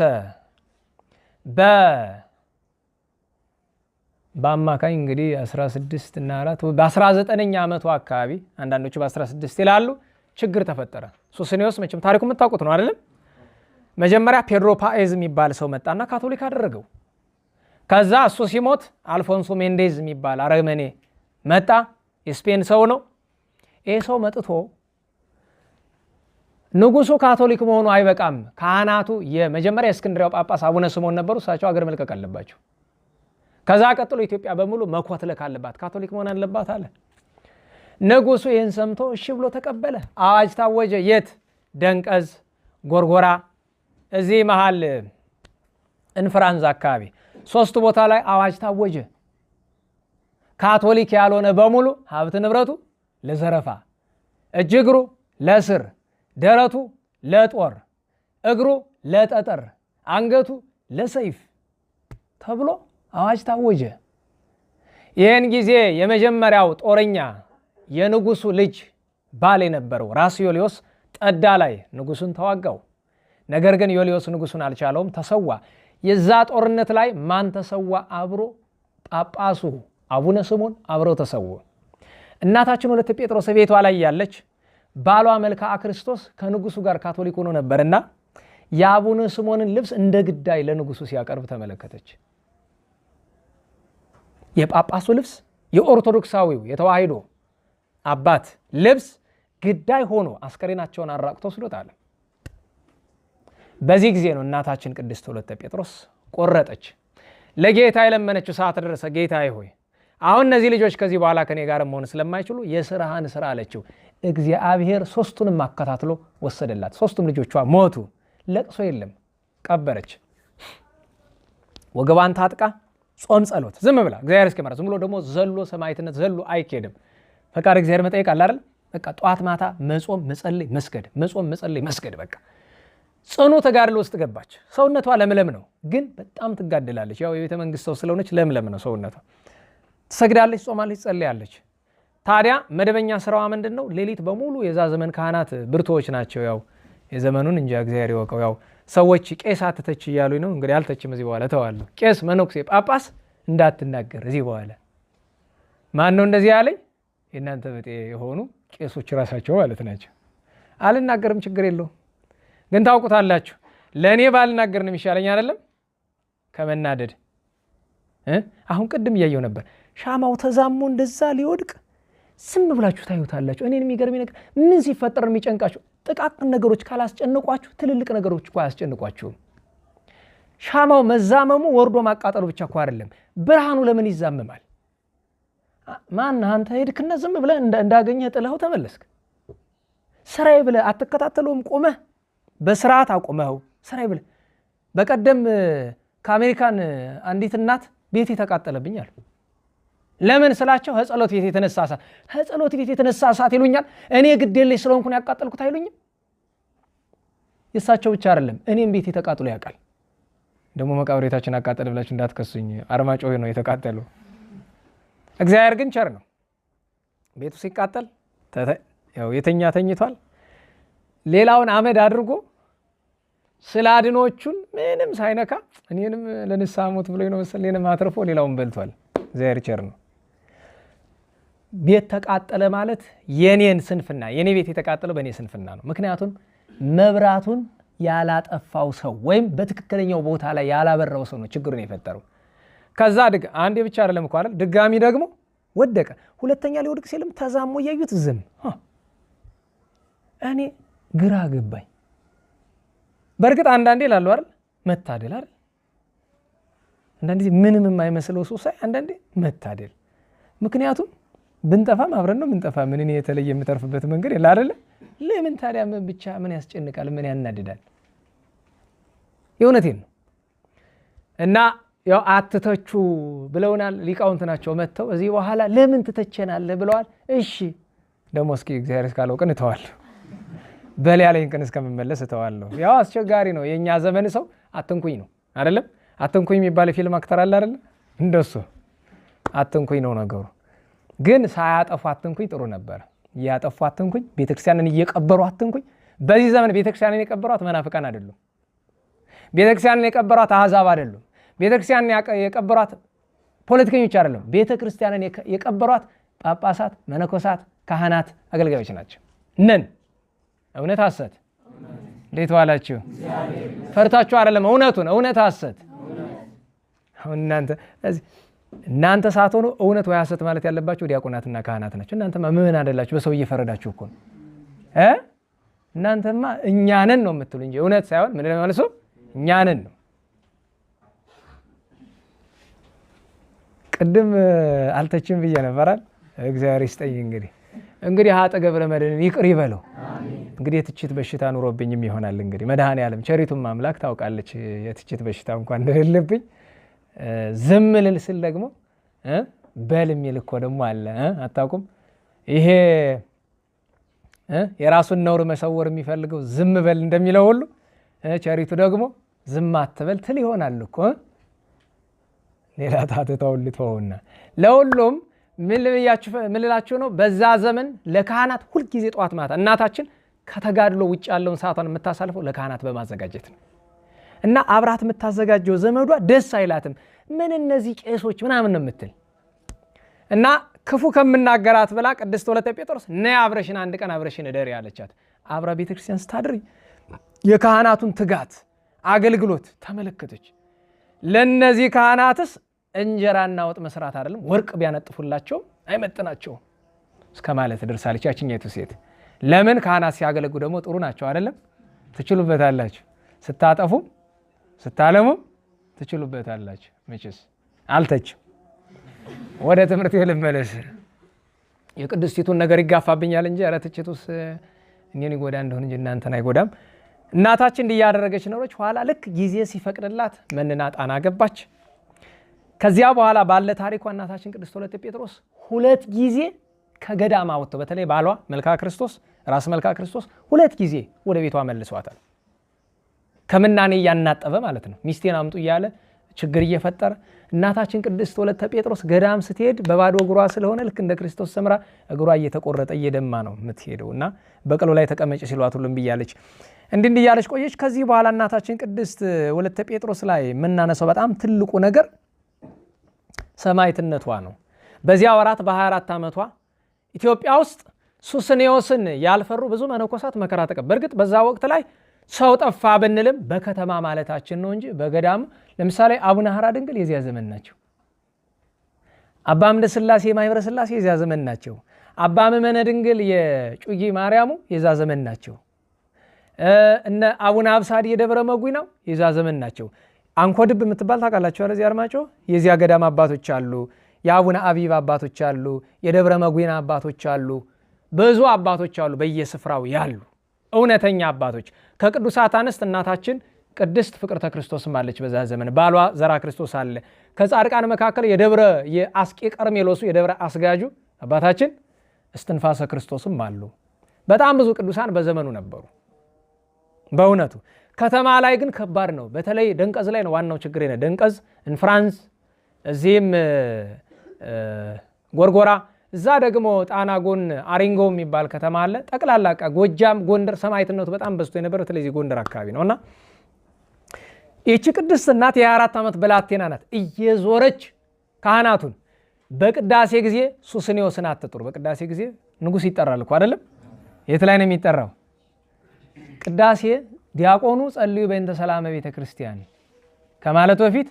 በአማካኝ እንግዲህ 16 እና 4 በ19ኛ ዓመቱ አካባቢ አንዳንዶቹ በ16 ይላሉ ችግር ተፈጠረ። ሱስንዮስ መቼም ታሪኩ የምታውቁት ነው አይደለም? መጀመሪያ ፔድሮ ፓኤዝ የሚባል ሰው መጣና ካቶሊክ አደረገው። ከዛ እሱ ሲሞት አልፎንሶ ሜንዴዝ የሚባል አረመኔ መጣ። የስፔን ሰው ነው። ይህ ሰው መጥቶ ንጉሱ ካቶሊክ መሆኑ አይበቃም፣ ካህናቱ የመጀመሪያ የእስክንድሪያው ጳጳስ አቡነ ስምዖን ነበሩ፣ እሳቸው አገር መልቀቅ አለባቸው። ከዛ ቀጥሎ ኢትዮጵያ በሙሉ መኮትለክ አለባት፣ ካቶሊክ መሆን አለባት አለ። ንጉሱ ይህን ሰምቶ እሺ ብሎ ተቀበለ። አዋጅ ታወጀ። የት? ደንቀዝ፣ ጎርጎራ፣ እዚህ መሃል እንፍራንዝ አካባቢ 3 ቦታ ላይ አዋጅ ታወጀ። ካቶሊክ ያልሆነ በሙሉ ሀብት ንብረቱ ለዘረፋ፣ እጅ እግሩ ለስር፣ ደረቱ ለጦር፣ እግሩ ለጠጠር፣ አንገቱ ለሰይፍ ተብሎ አዋጅ ታወጀ። ይህን ጊዜ የመጀመሪያው ጦረኛ የንጉሱ ልጅ ባል የነበረው ራስ ዮልዮስ ጠዳ ላይ ንጉሱን ተዋጋው። ነገር ግን ዮልዮስ ንጉሱን አልቻለውም፣ ተሰዋ። የዛ ጦርነት ላይ ማን ተሰዋ? አብሮ ጳጳሱ አቡነ ስምዖን አብረው ተሰው። እናታችን ወለተ ጴጥሮስ ቤቷ ላይ ያለች ባሏ መልክዓ ክርስቶስ ከንጉሱ ጋር ካቶሊክ ሆኖ ነበርና የአቡነ ስምዖንን ልብስ እንደ ግዳይ ለንጉሱ ሲያቀርብ ተመለከተች። የጳጳሱ ልብስ የኦርቶዶክሳዊው የተዋሂዶ አባት ልብስ ግዳይ ሆኖ አስከሬናቸውን አራቅቶ ወስዶታል። በዚህ ጊዜ ነው እናታችን ቅድስት ወለተ ጴጥሮስ ቆረጠች። ለጌታ የለመነችው ሰዓት ደረሰ። ጌታዬ ሆይ አሁን እነዚህ ልጆች ከዚህ በኋላ ከኔ ጋር መሆን ስለማይችሉ የሥራህን ስራ አለችው። እግዚአብሔር 3ቱንም አከታትሎ ወሰደላት። 3ቱም ልጆቿ ሞቱ። ለቅሶ የለም፣ ቀበረች። ወገቧን ታጥቃ ጾም ጸሎት ዝም ብላ እግዚአብሔር እስኪመራ ዝም ብሎ ደግሞ ዘሎ ሰማዕትነት ዘሎ አይኬድም። ፈቃድ እግዚአብሔር መጠየቅ አለ አይደል? በቃ ጧት ማታ መጾም መጸለይ መስገድ፣ መጾም መጸለይ መስገድ። በቃ ጽኑ ተጋድሎ ውስጥ ገባች። ሰውነቷ ለምለም ነው፣ ግን በጣም ትጋደላለች። ያው የቤተ መንግስት ሰው ስለሆነች ለምለም ነው ሰውነቷ። ትሰግዳለች፣ ጾማለች፣ ጸልያለች። ታዲያ መደበኛ ስራዋ ምንድን ነው? ሌሊት በሙሉ የዛ ዘመን ካህናት ብርቶች ናቸው። ያው የዘመኑን እንጂ እግዚአብሔር ይወቀው። ያው ሰዎች ቄስ አትተች እያሉኝ ነው እንግዲህ። አልተችም እዚህ በኋላ ተዋለሁ። ቄስ፣ መነኩሴ፣ ጳጳስ እንዳትናገር እዚህ በኋላ። ማን ነው እንደዚህ ያለኝ? የእናንተ በጤ የሆኑ ቄሶች ራሳቸው ማለት ናቸው። አልናገርም፣ ችግር የለውም። ግን ታውቁታላችሁ፣ ለእኔ ባልናገር ነው የሚሻለኝ አይደለም ከመናደድ። አሁን ቅድም እያየው ነበር፣ ሻማው ተዛሞ እንደዛ ሊወድቅ ዝም ብላችሁ ታዩታላችሁ። እኔን የሚገርመኝ ነገር ምን ሲፈጠር የሚጨንቃችሁ? ጥቃቅን ነገሮች ካላስጨንቋችሁ ትልልቅ ነገሮች እኮ አያስጨንቋችሁም። ሻማው መዛመሙ ወርዶ ማቃጠሉ ብቻ እኮ አይደለም፣ ብርሃኑ ለምን ይዛመማል? ማን አንተ ሄድክና ዝም ብለህ እንዳገኘህ ጥለኸው ተመለስክ? ስራዬ ብለህ አትከታተለውም? ቆመህ በስርዓት አቆመኸው ስራዬ ብለህ። በቀደም ከአሜሪካን አንዲት እናት ቤት ተቃጠለብኝ አሉ። ለምን ስላቸው ጸሎት ቤት የተነሳ እሳት። ጸሎት ቤት የተነሳ እሳት ይሉኛል። እኔ ግዴለሽ ስለሆንኩ ነው ያቃጠልኩት አይሉኝም? የእሳቸው ብቻ አይደለም እኔም ቤት ተቃጥሎ ያውቃል። ደግሞ መቃብር ቤታችን አቃጠለ ብላችሁ እንዳትከሱኝ፣ አርማጭሆ ነው የተቃጠለው። እግዚአብሔር ግን ቸር ነው። ቤቱ ሲቃጠል ያው የተኛ ተኝቷል። ሌላውን አመድ አድርጎ ስለ አድኖቹን ምንም ሳይነካ እኔንም ለንስሐ ሞት ብሎ ነው መሰለኝ እኔንም አትርፎ ሌላውን በልቷል። እግዚአብሔር ቸር ነው። ቤት ተቃጠለ ማለት የኔን ስንፍና፣ የኔ ቤት የተቃጠለው በእኔ ስንፍና ነው። ምክንያቱም መብራቱን ያላጠፋው ሰው ወይም በትክክለኛው ቦታ ላይ ያላበራው ሰው ነው ችግሩን የፈጠረው። ከዛ አንዴ ብቻ አይደለም እኮ አይደል፣ ድጋሚ ደግሞ ወደቀ። ሁለተኛ ሊወድቅ ሲልም ተዛሞ እያዩት ዝም። እኔ ግራ ገባኝ። በእርግጥ አንዳንዴ ላሉ አይደል መታደል አይደል፣ አንዳንዴ ምንም የማይመስለው ሰው ሳይ አንዳንዴ መታደል። ምክንያቱም ብንጠፋም አብረን ነው ምንጠፋ። ምን እኔ የተለየ የምተርፍበት መንገድ የለ አይደለ? ለምን ታዲያ ምን ብቻ ምን ያስጨንቃል? ምን ያናድዳል? የእውነቴን ነው። እና ያው አትተቹ ብለውናል ሊቃውንት ናቸው መጥተው እዚህ በኋላ ለምን ትተቸናለህ ብለዋል። እሺ ደግሞ እስኪ እግዚአብሔር እስካለው ቀን እተዋለሁ፣ በል ያለኝ ቀን እስከምመለስ እተዋለሁ። ያው አስቸጋሪ ነው። የእኛ ዘመን ሰው አትንኩኝ ነው አይደለም? አትንኩኝ የሚባል ፊልም አክተር አለ አይደለም? እንደሱ አትንኩኝ ነው ነገሩ። ግን ሳያጠፉ አትንኩኝ ጥሩ ነበር። እያጠፉ አትንኩኝ፣ ቤተክርስቲያንን እየቀበሩ አትንኩኝ። በዚህ ዘመን ቤተክርስቲያንን የቀበሯት መናፍቃን አይደሉም። ቤተክርስቲያንን የቀበሯት አሕዛብ አይደሉም። ቤተክርስቲያንን የቀበሯት ፖለቲከኞች አይደሉም። ቤተክርስቲያንን የቀበሯት ጳጳሳት፣ መነኮሳት፣ ካህናት፣ አገልጋዮች ናቸው። ነን እውነት ሐሰት? እንዴት ዋላችሁ? ፈርታችሁ አይደለም፣ እውነቱን እውነት ሐሰት። አሁን እናንተ ሳትሆኑ እውነት ወይ ሐሰት ማለት ያለባችሁ ዲያቆናትና ካህናት ናቸው። እናንተማ ምን አይደላችሁ፣ በሰው እየፈረዳችሁ እኮ ነው። እናንተማ እኛንን ነው የምትሉ እንጂ እውነት ሳይሆን ምን ማለት ነው? እኛንን ነው። ቅድም አልተችም ብዬ ነበራል። እግዚአብሔር ይስጠኝ። እንግዲህ ሀጠገብ ረመድን ይቅር ይበለው። እንግዲህ የትችት በሽታ ኑሮብኝም ይሆናል። እንግዲህ መድኃኔዓለም ቸሪቱም አምላክ ታውቃለች የትችት በሽታ እንኳን እንደሌለብኝ። ዝም ልል ስል ደግሞ በል የሚል እኮ ደግሞ አለ። አታውቁም? ይሄ የራሱን ነውር መሰወር የሚፈልገው ዝም በል እንደሚለው ሁሉ ቸሪቱ ደግሞ ዝም አትበል ትል ይሆናል እኮ። ሌላ ታትተው ልትሆና ለሁሉም ምን ልላችሁ ነው? በዛ ዘመን ለካህናት ሁልጊዜ ጠዋት ማታ እናታችን ከተጋድሎ ውጭ ያለውን ሰዓቷን የምታሳልፈው ለካህናት በማዘጋጀት ነው። እና አብራት የምታዘጋጀው ዘመዷ ደስ አይላትም። ምን እነዚህ ቄሶች ምናምን ነው የምትል። እና ክፉ ከምናገራት ብላ ቅድስት ወለተ ጴጥሮስ ነይ አብረሽን አንድ ቀን አብረሽን እደሪ ያለቻት። አብራ ቤተክርስቲያን ስታድር የካህናቱን ትጋት አገልግሎት ተመለከተች። ለነዚህ ካህናትስ እንጀራና ወጥ መስራት አይደለም ወርቅ ቢያነጥፉላቸው አይመጥናቸውም እስከ ማለት ደርሳለች ያችኛይቱ ሴት። ለምን ካህናት ሲያገለግሉ ደግሞ ጥሩ ናቸው አይደለም? ትችሉበታላችሁ። ስታጠፉ ስታለሙ ትችሉበታላችሁ። መቼስ አልተችም። ወደ ትምህርት ልመለስ። የቅድስቲቱን ነገር ይጋፋብኛል እንጂ ኧረ ትችቱስ እኔን ይጎዳ እንደሆነ እንጂ እናንተን አይጎዳም። እናታችን እንዲህ ያደረገች ኖሮች። ኋላ ልክ ጊዜ ሲፈቅድላት መንና ጣና ገባች። ከዚያ በኋላ ባለ ታሪኳ እናታችን ቅድስት ወለተ ጴጥሮስ 2 ጊዜ ከገዳማ ወጥተው በተለይ ባሏ መልካ ክርስቶስ ራስ መልካ ክርስቶስ 2 ጊዜ ወደ ቤቷ መልሷታል። ከምናኔ ያናጠበ ማለት ነው። ሚስቴን አምጡ እያለ ችግር እየፈጠረ እናታችን ቅድስት ወለተ ጴጥሮስ ገዳም ስትሄድ በባዶ እግሯ ስለሆነ ልክ እንደ ክርስቶስ ሰምራ እግሯ እየተቆረጠ እየደማ ነው የምትሄደውና በቀሎ ላይ ተቀመጭ ሲሏት ሁሉም ብያለች። እንዲህ እያለች ቆየች። ከዚህ በኋላ እናታችን ቅድስት ወለተ ጴጥሮስ ላይ የምናነሳው በጣም ትልቁ ነገር ሰማዕትነቷ ነው። በዚያ ወራት በ24 ዓመቷ ኢትዮጵያ ውስጥ ሱስንዮስን ያልፈሩ ብዙ መነኮሳት መከራ ተቀበሉ። በእርግጥ በዛ ወቅት ላይ ሰው ጠፋ ብንልም በከተማ ማለታችን ነው እንጂ በገዳም ለምሳሌ አቡነ ሐራ ድንግል የዚያ ዘመን ናቸው። አባ አምደ ሥላሴ ማኅበረ ሥላሴ የዚያ ዘመን ናቸው። አባ መመነ ድንግል የጩጊ ማርያሙ የዛ ዘመን ናቸው። እነ አቡነ አብሳዲ የደብረ መጉናው የዛ ዘመን ናቸው። አንኮድብ የምትባል ታውቃላችሁ አይደል? እዚህ አርማጮ የዚያ ገዳም አባቶች አሉ። የአቡነ አቢብ አባቶች አሉ። የደብረ መጉና አባቶች አሉ። ብዙ አባቶች አሉ በየስፍራው ያሉ እውነተኛ አባቶች። ከቅዱሳት አንስት እናታችን ቅድስት ፍቅርተ ክርስቶስም አለች በዛ ዘመን። ባሏ ዘራ ክርስቶስ አለ። ከጻድቃን መካከል የአስቄ ቀርሜሎሱ የደብረ አስጋጁ አባታችን እስትንፋሰ ክርስቶስም አሉ። በጣም ብዙ ቅዱሳን በዘመኑ ነበሩ። በእውነቱ ከተማ ላይ ግን ከባድ ነው። በተለይ ደንቀዝ ላይ ነው ዋናው ችግር ነው። ደንቀዝ እንፍራንስ፣ እዚህም ጎርጎራ፣ እዛ ደግሞ ጣና ጎን አሪንጎ የሚባል ከተማ አለ። ጠቅላላ ጎጃም፣ ጎንደር ሰማዕትነቱ በጣም በዝቶ የነበረው ስለዚህ ጎንደር አካባቢ ነውና ይህች ቅድስት እናት የ24 ዓመት ብላቴና ናት። እየዞረች ካህናቱን በቅዳሴ ጊዜ ሱስንዮስን አትጥሩ። በቅዳሴ ጊዜ ንጉሥ ይጠራል እኮ አይደለም? የት ላይ ነው የሚጠራው? ቅዳሴ ዲያቆኑ ጸልዩ በእንተ ሰላመ ቤተ ክርስቲያን ከማለት በፊት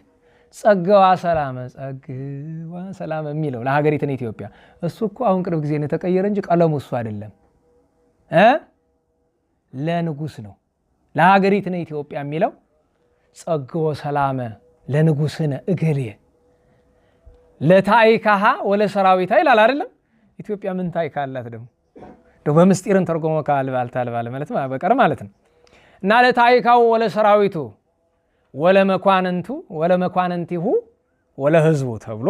ጸጋዋ ሰላመ ጸጋዋ ሰላመ የሚለው ለሀገሪቱን ኢትዮጵያ እሱ እኮ አሁን ቅርብ ጊዜ ነው የተቀየረ እንጂ ቀለሙ እሱ አይደለም። ለንጉሥ ነው። ለሀገሪቱን ኢትዮጵያ የሚለው ጸጋዋ ሰላመ ለንጉሥነ እገሌ ለታይካሃ ወለ ሰራዊታ ይላል አይደለም? ኢትዮጵያ ምን ታይካ አላት ደግሞ? በምስጢርን ተርጎሞ ካልባልታልባለ ማለት በቀር ማለት ነው። እና ለታይካው ወለ ሰራዊቱ ወለ መኳንንቱ ወለ መኳንንቲሁ ወለ ህዝቡ ተብሎ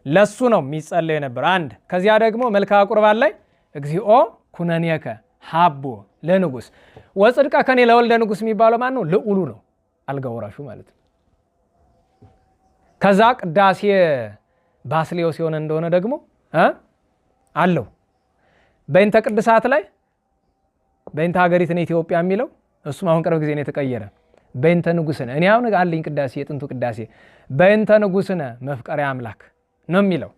ለሱ ነው የሚጸለይ ነበር። አንድ ከዚያ ደግሞ መልክዓ ቁርባን ላይ እግዚኦ ኩነኔከ ሀቦ ለንጉሥ ወጽድቀ ከኔ ለወልደ ንጉሥ የሚባለው ማን ነው? ልዑሉ ነው፣ አልጋ ወራሹ ማለት ነው። ከዛ ቅዳሴ ባስሌዮስ የሆነ እንደሆነ ደግሞ አለው። በእንተ ቅድሳት ላይ በእንተ ሀገሪቱን ኢትዮጵያ የሚለው እሱም አሁን ቅርብ ጊዜ ነው የተቀየረ። በእንተ ንጉሥነ እኔ አሁን አለኝ ቅዳሴ የጥንቱ ቅዳሴ በእንተ ንጉሥነ መፍቀሪያ አምላክ ነው የሚለው።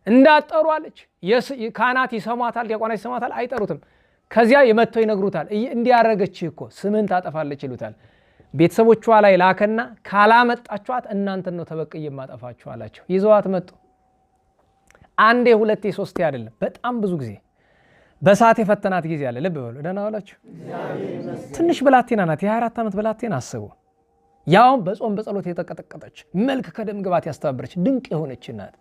እንዳጠሩ አለች። ካህናት ይሰሟታል፣ ዲያቆናት ይሰሟታል፣ አይጠሩትም። ከዚያ የመተው ይነግሩታል። እንዲያረገች እኮ ስምን ታጠፋለች ይሉታል። ቤተሰቦቿ ላይ ላከና ካላመጣችኋት እናንተን ነው ተበቅዬ የማጠፋችሁ አላቸው። ይዘዋት መጡ። አንዴ ሁለቴ ሶስቴ አይደለም፣ በጣም ብዙ ጊዜ በሳት የፈተናት ጊዜ አለ። ልብ በሉ። ደህና ዋላችሁ። ትንሽ ብላቴና ናት፣ የ24 ዓመት ብላቴና አስቡ። ያውም በጾም በጸሎት የተቀጠቀጠች መልክ ከደም ግባት ያስተባበረች ድንቅ የሆነች ናት።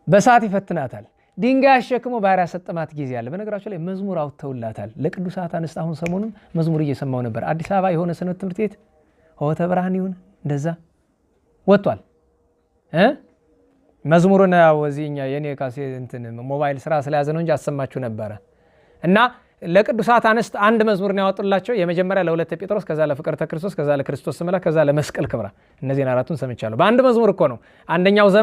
በሳት ይፈትናታል። ድንጋይ አሸክሞ ባህር ያሰጠማት ጊዜ አለ። በነገራችሁ ላይ መዝሙር አውጥተውላታል ለቅዱሳት አንስት። አሁን ሰሞኑን መዝሙር እየሰማው ነበር። አዲስ አበባ የሆነ ሰንበት ትምህርት ቤት ሆተ ብርሃን ይሁን እንደዛ ወጥቷል። መዝሙሩን ወዚኛ የኔ ካሴ እንትን ሞባይል ስራ ስለያዘ ነው እንጂ አሰማችሁ ነበረ። እና ለቅዱሳት አንስት አንድ መዝሙር ነው ያወጡላቸው። የመጀመሪያ ለሁለተ ጴጥሮስ፣ ከዛ ለፍቅርተ ክርስቶስ፣ ከዛ ለክርስቶስ ስምላ፣ ከዛ ለመስቀል ክብራ። እነዚህን አራቱን ሰምቻለሁ። በአንድ መዝሙር እኮ ነው አንደኛውን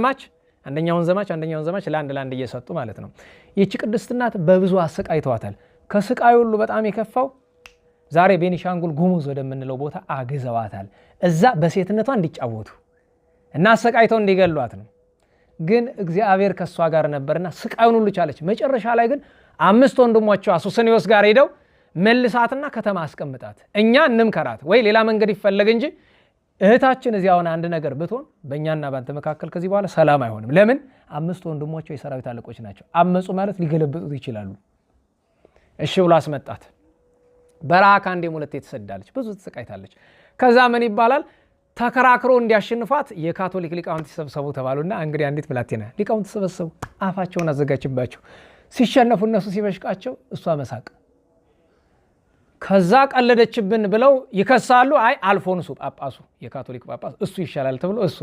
ዘማች ለአንድ እየሰጡ ማለት ነው። ይህች ቅድስት እናት በብዙ አሰቃይተዋታል። ከስቃይ ሁሉ በጣም የከፋው ዛሬ ቤኒሻንጉል ጉሙዝ ወደምንለው ቦታ አግዘዋታል። እዛ በሴትነቷ እንዲጫወቱ እና አሰቃይተው እንዲገሏት ነው። ግን እግዚአብሔር ከሷ ጋር ነበርና ስቃዩን ሁሉ ቻለች። መጨረሻ ላይ ግን 5 ወንድሞቿ ሱስንዮስ ጋር ሄደው መልሳትና ከተማ አስቀምጣት፣ እኛ እንምከራት ወይ ሌላ መንገድ ይፈለግ እንጂ እህታችን እዚያውን አንድ ነገር ብትሆን በእኛና ባንተ መካከል ከዚህ በኋላ ሰላም አይሆንም። ለምን? 5 ወንድሞቿ የሰራዊት አለቆች ናቸው። አመፁ ማለት ሊገለብጡት ይችላሉ። እሺ ብሎ አስመጣት። በረሃ ከአንዴም ሁለቴ ትሰዳለች፣ ብዙ ትሰቃይታለች። ከዛ ምን ይባላል? ተከራክሮ እንዲያሸንፏት የካቶሊክ ሊቃውንት ተሰብሰቡ ተባሉና እንግዲህ አንዲት ብላቴና ሊቃውንት ተሰበሰቡ። አፋቸውን አዘጋጅባቸው። ሲሸነፉ እነሱ ሲበሽቃቸው እሷ መሳቅ። ከዛ ቀለደችብን ብለው ይከሳሉ። አይ አልፎንሱ ጳጳሱ የካቶሊክ ጳጳስ እሱ ይሻላል ተብሎ እሱ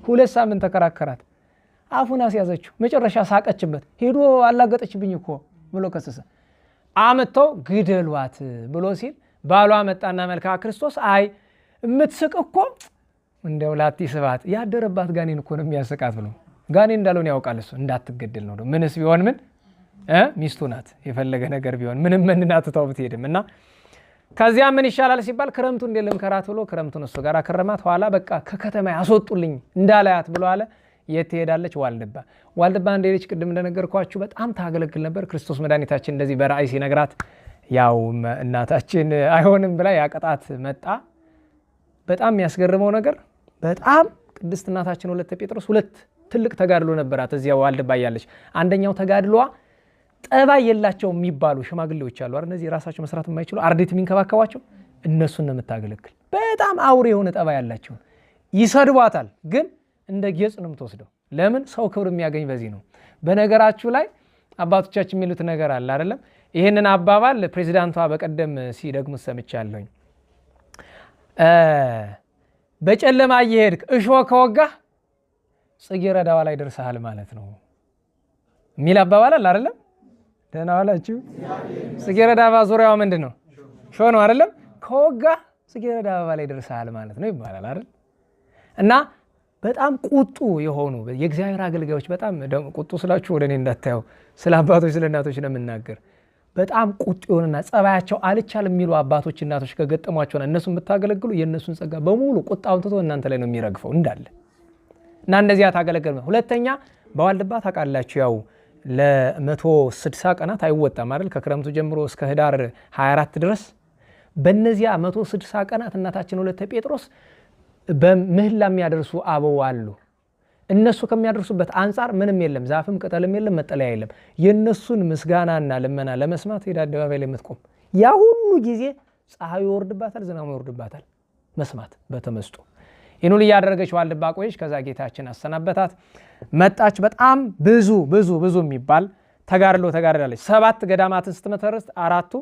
2 ሳምንት ተከራከራት። አፉን አስያዘችው። መጨረሻ ሳቀችበት። ሄዶ አላገጠችብኝ እኮ ብሎ ከሰሰ። አመጣው ግደሏት ብሎ ሲል ባሏ መጣና መልካ ክርስቶስ አይ የምትስቅ እኮ እንደው ላቲ ስባት ያደረባት ጋኔን እኮ ነው የሚያስቃት ብሎ ጋኔን እንዳልሆነ ያውቃል እሱ። እንዳትገደል ነው ምንስ ቢሆን ምን ሚስቱ ናት። የፈለገ ነገር ቢሆን ምንም መንናት ተው ብትሄድም እና ከዚያ ምን ይሻላል ሲባል ክረምቱ እንደለም ከራት ብሎ ክረምቱን እሱ ጋር ከረማት። ኋላ በቃ ከከተማ ያስወጡልኝ እንዳላያት ብሎ አለ። የት ትሄዳለች? ዋልድባ። ዋልድባ እንደሌች ቅድም እንደነገርኳችሁ በጣም ታገለግል ነበር። ክርስቶስ መድኃኒታችን እንደዚህ በራእይ ሲነግራት ያው እናታችን አይሆንም ብላ ያቀጣት መጣ። በጣም የሚያስገርመው ነገር በጣም ቅድስት እናታችን ወለተ ጴጥሮስ 2 ትልቅ ተጋድሎ ነበራት እዚያ ዋልድባ ያለች። አንደኛው ተጋድሏ ጠባይ የላቸው የሚባሉ ሽማግሌዎች አሉ አይደል? እነዚህ ራሳቸው መስራት የማይችሉ አርዲት የሚንከባከባቸው እነሱን ነው የምታገለግል። በጣም አውሬ የሆነ ጠባይ ያላቸው ይሰድቧታል፣ ግን እንደ ጌጽ ነው የምትወስደው። ለምን? ሰው ክብር የሚያገኝ በዚህ ነው። በነገራችሁ ላይ አባቶቻችን የሚሉት ነገር አለ አይደለም? ይህንን አባባል ፕሬዚዳንቷ በቀደም ሲደግሙት ሰምቻለሁኝ። በጨለማ እየሄድክ እሾህ ከወጋህ ጽጌረዳዋ ላይ ደርሰሃል ማለት ነው የሚል አባባል አለ አይደለም? ደህና ዋላችሁ። ጽጌረዳ ዙሪያዋ ምንድን ነው? እሾህ ነው አይደለም? ከወጋህ ጽጌረዳ ላይ ደርሰሃል ማለት ነው ይባላል አይደል? እና በጣም ቁጡ የሆኑ የእግዚአብሔር አገልጋዮች በጣም ቁጡ ስላችሁ ወደ እኔ እንዳታየው፣ ስለ አባቶች ስለ እናቶች ነው የምናገር። በጣም ቁጡ የሆነና ጸባያቸው አልቻል የሚሉ አባቶች እናቶች ከገጠሟቸውና እነሱ የምታገለግሉ የእነሱን ጸጋ በሙሉ ቁጣውን ትቶ እናንተ ላይ ነው የሚረግፈው እንዳለ እና እንደዚያ ታገለግል። ሁለተኛ በዋልድባ ታውቃላችሁ ያው ለ160 ቀናት አይወጣም አይደል? ከክረምቱ ጀምሮ እስከ ህዳር 24 ድረስ በእነዚያ 160 ቀናት እናታችን ወለተ ጴጥሮስ በምህላ የሚያደርሱ አበው አሉ። እነሱ ከሚያደርሱበት አንጻር ምንም የለም፣ ዛፍም ቅጠልም የለም፣ መጠለያ የለም። የእነሱን ምስጋናና ልመና ለመስማት ሄዳ አደባባይ ላይ የምትቆም ያ ሁሉ ጊዜ ፀሐዩ ይወርድባታል፣ ዝናሙ ይወርድባታል፣ መስማት በተመስጦ ይህን ሁሉ እያደረገች ዋልድባ ቆየች። ከዛ ጌታችን አሰናበታት፣ መጣች። በጣም ብዙ ብዙ ብዙ የሚባል ተጋድሎ ተጋድላለች። 7 ገዳማትን ስትመሰርት 4ቱ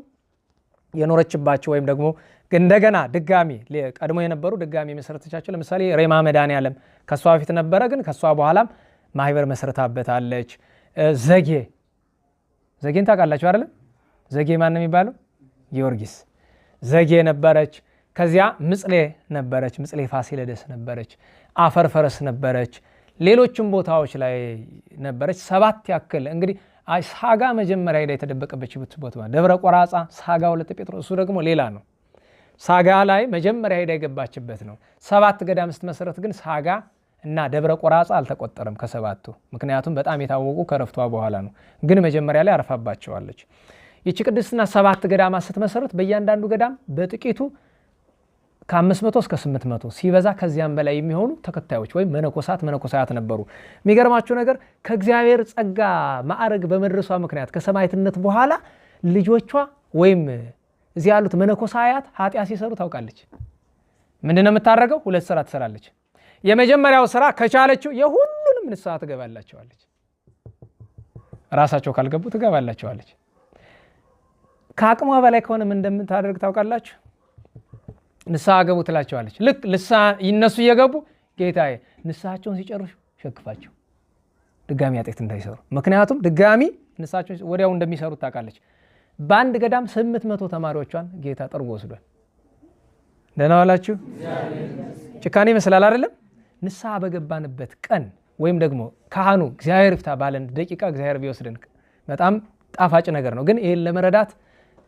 የኖረችባቸው ወይም ደግሞ እንደገና ድጋሚ ቀድሞ የነበሩ ድጋሚ መሰረተቻቸው። ለምሳሌ ሬማ መድኃኔዓለም ከሷ በፊት ነበረ፣ ግን ከሷ በኋላም ማህበር መስረታበታለች። ዘጌን ታውቃላችሁ አይደል? ዘጌ ማን ነው የሚባለው? ጊዮርጊስ ዘጌ ነበረች። ከዚያ ምጽሌ ነበረች፣ ምጽሌ ፋሲለደስ ነበረች፣ አፈርፈረስ ነበረች፣ ሌሎችም ቦታዎች ላይ ነበረች። 7 ያክል እንግዲህ ሳጋ መጀመሪያ ሄዳ የተደበቀበችበት ቦታ ደብረ ቆራጻ፣ ሳጋ ወለተ ጴጥሮስ እሱ ደግሞ ሌላ ነው። ሳጋ ላይ መጀመሪያ ሄዳ የገባችበት ነው። 7 ገዳም ስትመሰረት ግን ሳጋ እና ደብረ ቆራጻ አልተቆጠረም ከ7ቱ። ምክንያቱም በጣም የታወቁ ከረፍቷ በኋላ ነው። ግን መጀመሪያ ላይ አርፋባቸዋለች። ይቺ ቅድስና 7 ገዳማት ስትመሰረት በእያንዳንዱ ገዳም በጥቂቱ ከ500 እስከ 800 ሲበዛ ከዚያም በላይ የሚሆኑ ተከታዮች ወይም መነኮሳት ነበሩ። የሚገርማችሁ ነገር ከእግዚአብሔር ጸጋ ማዕረግ በመድረሷ ምክንያት ከሰማዕትነት በኋላ ልጆቿ ወይም እዚህ ያሉት መነኮሳያት ኃጢአት ሲሰሩ ታውቃለች። ምንድነው የምታደርገው? 2 ስራ ትሰራለች። የመጀመሪያው ስራ ከቻለችው የሁሉንም ንስሐ ትገባላቸዋለች። ራሳቸው ካልገቡ ትገባላቸዋለች። ከአቅሟ በላይ ከሆነ ምን እንደምታደርግ ታውቃላችሁ? ንስሐ ገቡ ትላቸዋለች። ልክ እነሱ እየገቡ ጌታዬ ንስሐቸውን ሲጨርሱ ሸክፋቸው ድጋሚ ኃጢአት እንዳይሰሩ። ምክንያቱም ድጋሚ ንስሐቸውን ወዲያው እንደሚሰሩት ታውቃለች። በአንድ ገዳም 800 ተማሪዎቿን ጌታ ጠርጎ ወስዷል። ደህና ዋላችሁ። ጭካኔ ይመስላል አይደለም? ንስሐ በገባንበት ቀን ወይም ደግሞ ካህኑ እግዚአብሔር ይፍታ ባለን ደቂቃ እግዚአብሔር ቢወስድን በጣም ጣፋጭ ነገር ነው። ግን ይህን ለመረዳት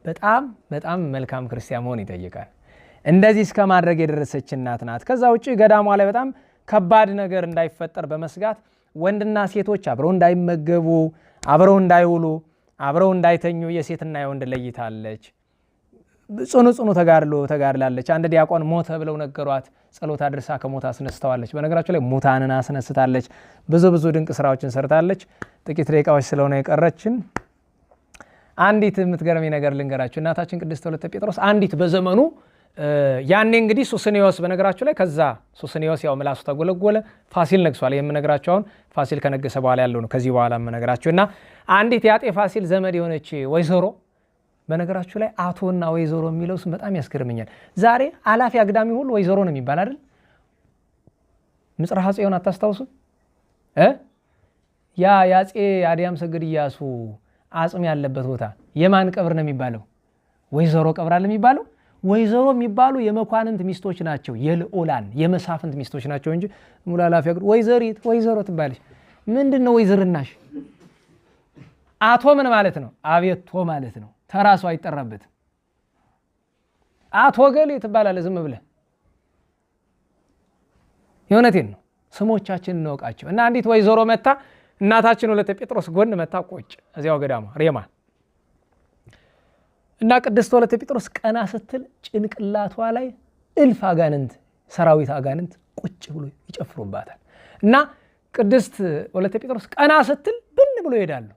በጣም በጣም መልካም ክርስቲያን መሆን ይጠይቃል። እንደዚህ እስከ ማድረግ የደረሰች እናት ናት። ከዛ ውጪ ገዳሟ ላይ በጣም ከባድ ነገር እንዳይፈጠር በመስጋት ወንድና ሴቶች አብረው እንዳይመገቡ፣ አብረው እንዳይውሉ፣ አብረው እንዳይተኙ የሴትና የወንድ ለይታለች። ጽኑ ተጋድላለች። አንድ ዲያቆን ሞተ ብለው ነገሯት። ጸሎት አድርሳ ከሞት አስነስተዋለች። በነገራቸው ላይ ሙታንን አስነስታለች። ብዙ ድንቅ ስራዎችን ሰርታለች። ጥቂት ደቂቃዎች ስለሆነ የቀረችን አንዲት የምትገርመኝ ነገር ልንገራችሁ። እናታችን ቅድስት ወለተ ጴጥሮስ አንዲት በዘመኑ ያኔ እንግዲህ ሱስንዮስ በነገራችሁ ላይ ከዛ ሱስንዮስ ያው ምላሱ ተጎለጎለ፣ ፋሲል ነግሷል። የምነግራችሁ አሁን ፋሲል ከነገሰ በኋላ ያለው ነው። ከዚህ በኋላ የምነግራችሁ እና አንዲት ያጤ ፋሲል ዘመድ የሆነች ወይዘሮ በነገራችሁ ላይ አቶና ወይዘሮ የሚለው ስም በጣም ያስገርመኛል። ዛሬ አላፊ አግዳሚ ሁሉ ወይዘሮ ነው የሚባል አይደል? ምጽራሐ ጽዮን አታስታውሱ? ያ ያጼ አድያም ሰገድ ኢያሱ አጽም ያለበት ቦታ የማን ቀብር ነው የሚባለው? ወይዘሮ ቀብር አለ የሚባለው። ወይዘሮ የሚባሉ የመኳንንት ሚስቶች ናቸው፣ የልዑላን የመሳፍንት ሚስቶች ናቸው እንጂ ሙሉ ኃላፊ አገር ወይዘሪት ወይዘሮ ትባለች። ምንድነው ወይዘርናሽ? አቶ ምን ማለት ነው? አቤቶ ማለት ነው። ተራሱ አይጠራበትም። አቶ ገሌ ትባላለህ ዝም ብለህ። የእውነቴን ነው። ስሞቻችንን እንወቃቸው እና አንዲት ወይዘሮ መታ እናታችን ወለተ ጴጥሮስ ጎን መታ ቆጭ እዚያው ገዳማ ሬማ እና ቅድስት ወለተ ጴጥሮስ ቀና ስትል ጭንቅላቷ ላይ እልፍ አጋንንት ሰራዊት አጋንንት ቁጭ ብሎ ይጨፍሩባታል። እና ቅድስት ወለተ ጴጥሮስ ቀና ስትል ብን ብሎ ይሄዳሉ።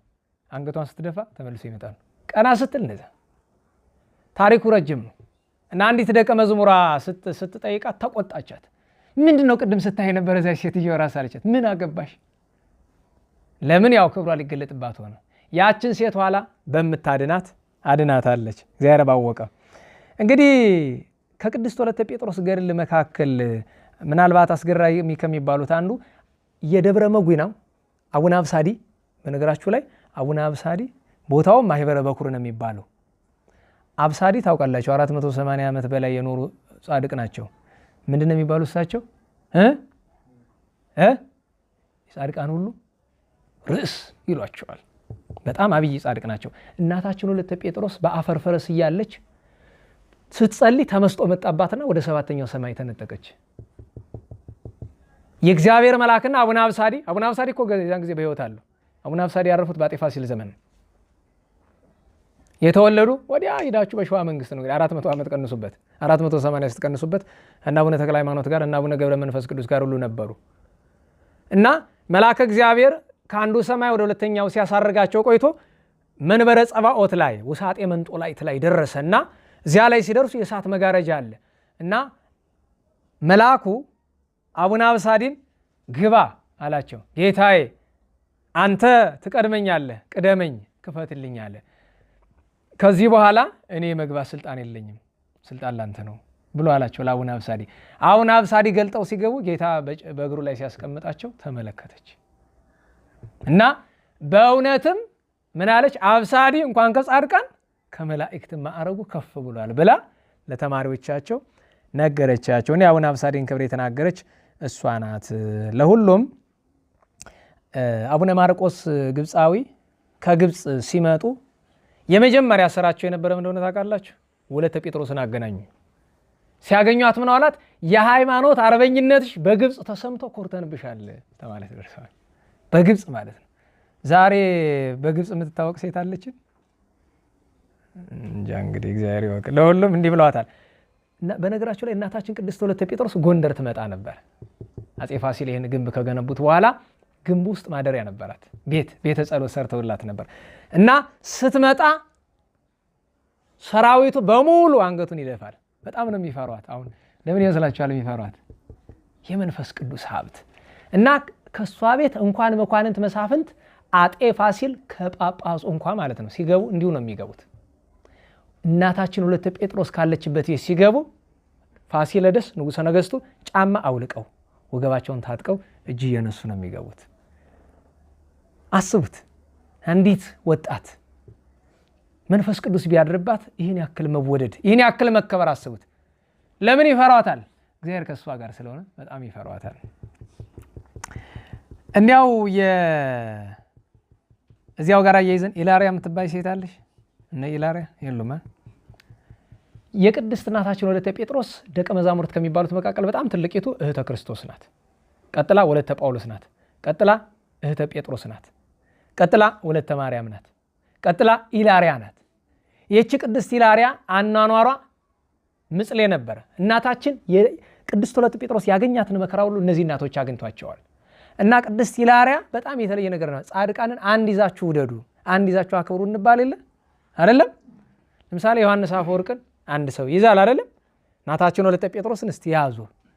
አንገቷን ስትደፋ ተመልሶ ይመጣሉ። ቀና ስትል እንደዛ። ታሪኩ ረጅም ነው። እና አንዲት ደቀ መዝሙራ ስትጠይቃት ተቆጣቻት። ምንድነው ቅድም ስታይ ነበር እዛ ሴትዮ ራስ አለቻት። ምን አገባሽ? ለምን? ያው ክብሯ ሊገለጥባት ሆነ። ያችን ሴት ኋላ በምታድናት አድናታለች። እግዚአብሔር ባወቀ። እንግዲህ ከቅድስት ወለተ ጴጥሮስ ገድል መካከል ምናልባት አስገራሚ ከሚባሉት አንዱ የደብረ መጉ ነው። አቡነ አብሳዲ። በነገራችሁ ላይ አቡነ አብሳዲ ቦታው ማህበረ በኩር ነው የሚባለው። አብሳዲ ታውቃላችሁ 480 ዓመት በላይ የኖሩ ጻድቅ ናቸው። ምንድነው የሚባሉት እሳቸው? ጻድቃን ሁሉ ርዕስ ይሏቸዋል። በጣም አብይ ጻድቅ ናቸው። እናታችን ወለተ ጴጥሮስ በአፈር ፈረስ እያለች ስትጸልይ ተመስጦ መጣባትና ወደ 7ኛው ሰማይ ተነጠቀች። የእግዚአብሔር መልአክና አቡነ አብሳዲ እኮ ያን ጊዜ በህይወት አሉ። አቡነ አብሳዲ ያረፉት በአጤ ፋሲል ዘመን የተወለዱ ወዲያ ሄዳችሁ በሸዋ መንግስት ነው። 400 ዓመት ቀንሱበት 480 ስትቀንሱበት እና አቡነ ተክለ ሃይማኖት ጋር እና አቡነ ገብረ መንፈስ ቅዱስ ጋር ሁሉ ነበሩ። እና መልአከ እግዚአብሔር ከአንዱ ሰማይ ወደ ሁለተኛው ሲያሳርጋቸው ቆይቶ መንበረ ጸባኦት ላይ ውሳጤ መንጦላይት ላይ ደረሰና እዚያ ላይ ሲደርሱ የእሳት መጋረጃ አለ እና መልአኩ አቡነ አብሳዲን ግባ አላቸው። ጌታዬ አንተ ትቀድመኛለህ፣ ቅደመኝ፣ ክፈትልኛለህ። ከዚህ በኋላ እኔ መግባት ስልጣን የለኝም፣ ስልጣን ላንተ ነው ብሎ አላቸው ለአቡነ አብሳዲ። አቡነ አብሳዲ ገልጠው ሲገቡ ጌታ በእግሩ ላይ ሲያስቀምጣቸው ተመለከተች እና በእውነትም ምን አለች? አብሳዲ እንኳን ከጻድቃን ከመላእክት ማዕረጉ ከፍ ብሏል ብላ ለተማሪዎቻቸው ነገረቻቸው። እኔ አቡነ አብሳዲን ክብር የተናገረች እሷ ናት። ለሁሉም አቡነ ማርቆስ ግብፃዊ ከግብፅ ሲመጡ የመጀመሪያ ስራቸው የነበረ ምን እንደሆነ ታውቃላችሁ? ወለተ ጴጥሮስን አገናኙ። ሲያገኟት ምን አሏት? የሃይማኖት አርበኝነትሽ በግብፅ ተሰምቶ ኮርተንብሻል ተማለት ደርሰዋል። በግብፅ ማለት ነው። ዛሬ በግብፅ የምትታወቅ ሴት አለችን እንጃ። እንግዲህ እግዚአብሔር ይወቅ። ለሁሉም እንዲህ ብለዋታል። በነገራቸው ላይ እናታችን ቅድስት ወለተ ጴጥሮስ ጎንደር ትመጣ ነበር። አፄ ፋሲል ይህን ግንብ ከገነቡት በኋላ ግንብ ውስጥ ማደሪያ ነበራት። ቤተ ጸሎት ሰርተውላት ነበር እና ስትመጣ ሰራዊቱ በሙሉ አንገቱን ይደፋል። በጣም ነው የሚፈሯት። አሁን ለምን ይመስላችኋል የሚፈሯት? የመንፈስ ቅዱስ ሀብት እና ከሷ ቤት እንኳን መኳንንት መሳፍንት አጤ ፋሲል ከጳጳሱ እንኳን ማለት ነው ሲገቡ እንዲሁ ነው የሚገቡት። እናታችን ወለተ ጴጥሮስ ካለችበት ቤት ሲገቡ ፋሲለደስ ንጉሠ ነገሥቱ ጫማ አውልቀው ወገባቸውን ታጥቀው እጅ እየነሱ ነው የሚገቡት። አስቡት፣ አንዲት ወጣት መንፈስ ቅዱስ ቢያድርባት ይህን ያክል መወደድ፣ ይህን ያክል መከበር አስቡት። ለምን ይፈሯታል? እግዚአብሔር ከሷ ጋር ስለሆነ በጣም ይፈሯታል። እንዲያው እዚያው ጋር አያይዘን ኢላሪያ የምትባይ ሴት አለሽ። እነ ኢላሪያ የሉም። የቅድስት እናታችን ወለተ ጴጥሮስ ደቀ መዛሙርት ከሚባሉት መካከል በጣም ትልቂቱ እህተ ክርስቶስ ናት። ቀጥላ ወለተ ጳውሎስ ናት። ቀጥላ እህተ ጴጥሮስ ናት። ቀጥላ ወለተ ማርያም ናት። ቀጥላ ኢላሪያ ናት። ይህች ቅድስት ኢላሪያ አኗኗሯ ምጽሌ ነበር። እናታችን የቅድስት ወለተ ጴጥሮስ ያገኛትን መከራ ሁሉ እነዚህ እናቶች አግኝቷቸዋል። እና ቅድስት ኢላሪያ በጣም የተለየ ነገር ነው። ጻድቃንን አንድ ይዛችሁ ውደዱ፣ አንድ ይዛችሁ አክብሩ እንባል የለ አይደለም? ለምሳሌ ዮሐንስ አፈወርቅን አንድ ሰው ይዛል አይደለም? እናታችን ወለተ ጴጥሮስን እስቲ ያዙ፣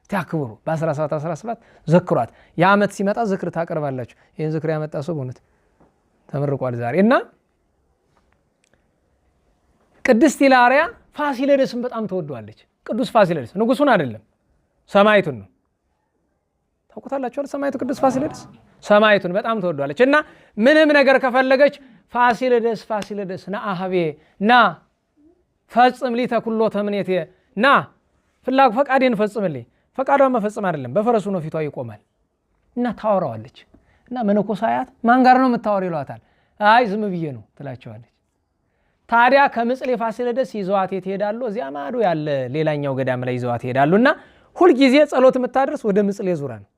ታክብሩ፣ በ17 17 ዘክሯት። የዓመት ሲመጣ ዝክር ታቀርባላችሁ። ይህን ዝክር ያመጣ ሰው በእውነት ተመርቋል ዛሬ። እና ቅድስት ኢላሪያ ፋሲለደስን በጣም ተወደዋለች። ቅዱስ ፋሲለደስ ንጉሱን አይደለም ሰማይቱን ነው። ታውቁታላችሁ። ሰማዕቱ ቅዱስ ፋሲለደስ ሰማዕቱን በጣም ተወዷለች እና ምንም ነገር ከፈለገች ፋሲለደስ ና አህቤ ና ፈጽም ሊተ ኩሎ ተምኔቴ ና ፈቃዴን ፈጽምልኝ። ፈቃዷን መፈጽም አይደለም በፈረሱ ነው ፊቷ ይቆማል እና ታወራዋለች። እና መነኮሳያት ማን ጋር ነው የምታወር ይሏታል። አይ ዝም ብዬ ነው ትላቸዋለች። ታዲያ ከምጽሌ ፋሲለደስ ይዘዋት ይሄዳሉ። እዚያ ማዶ ያለ ሌላኛው ገዳም ላይ ይዘዋት ይሄዳሉ እና ሁል ጊዜ ጸሎት የምታደርስ ወደ ምጽሌ ዙራ ነው።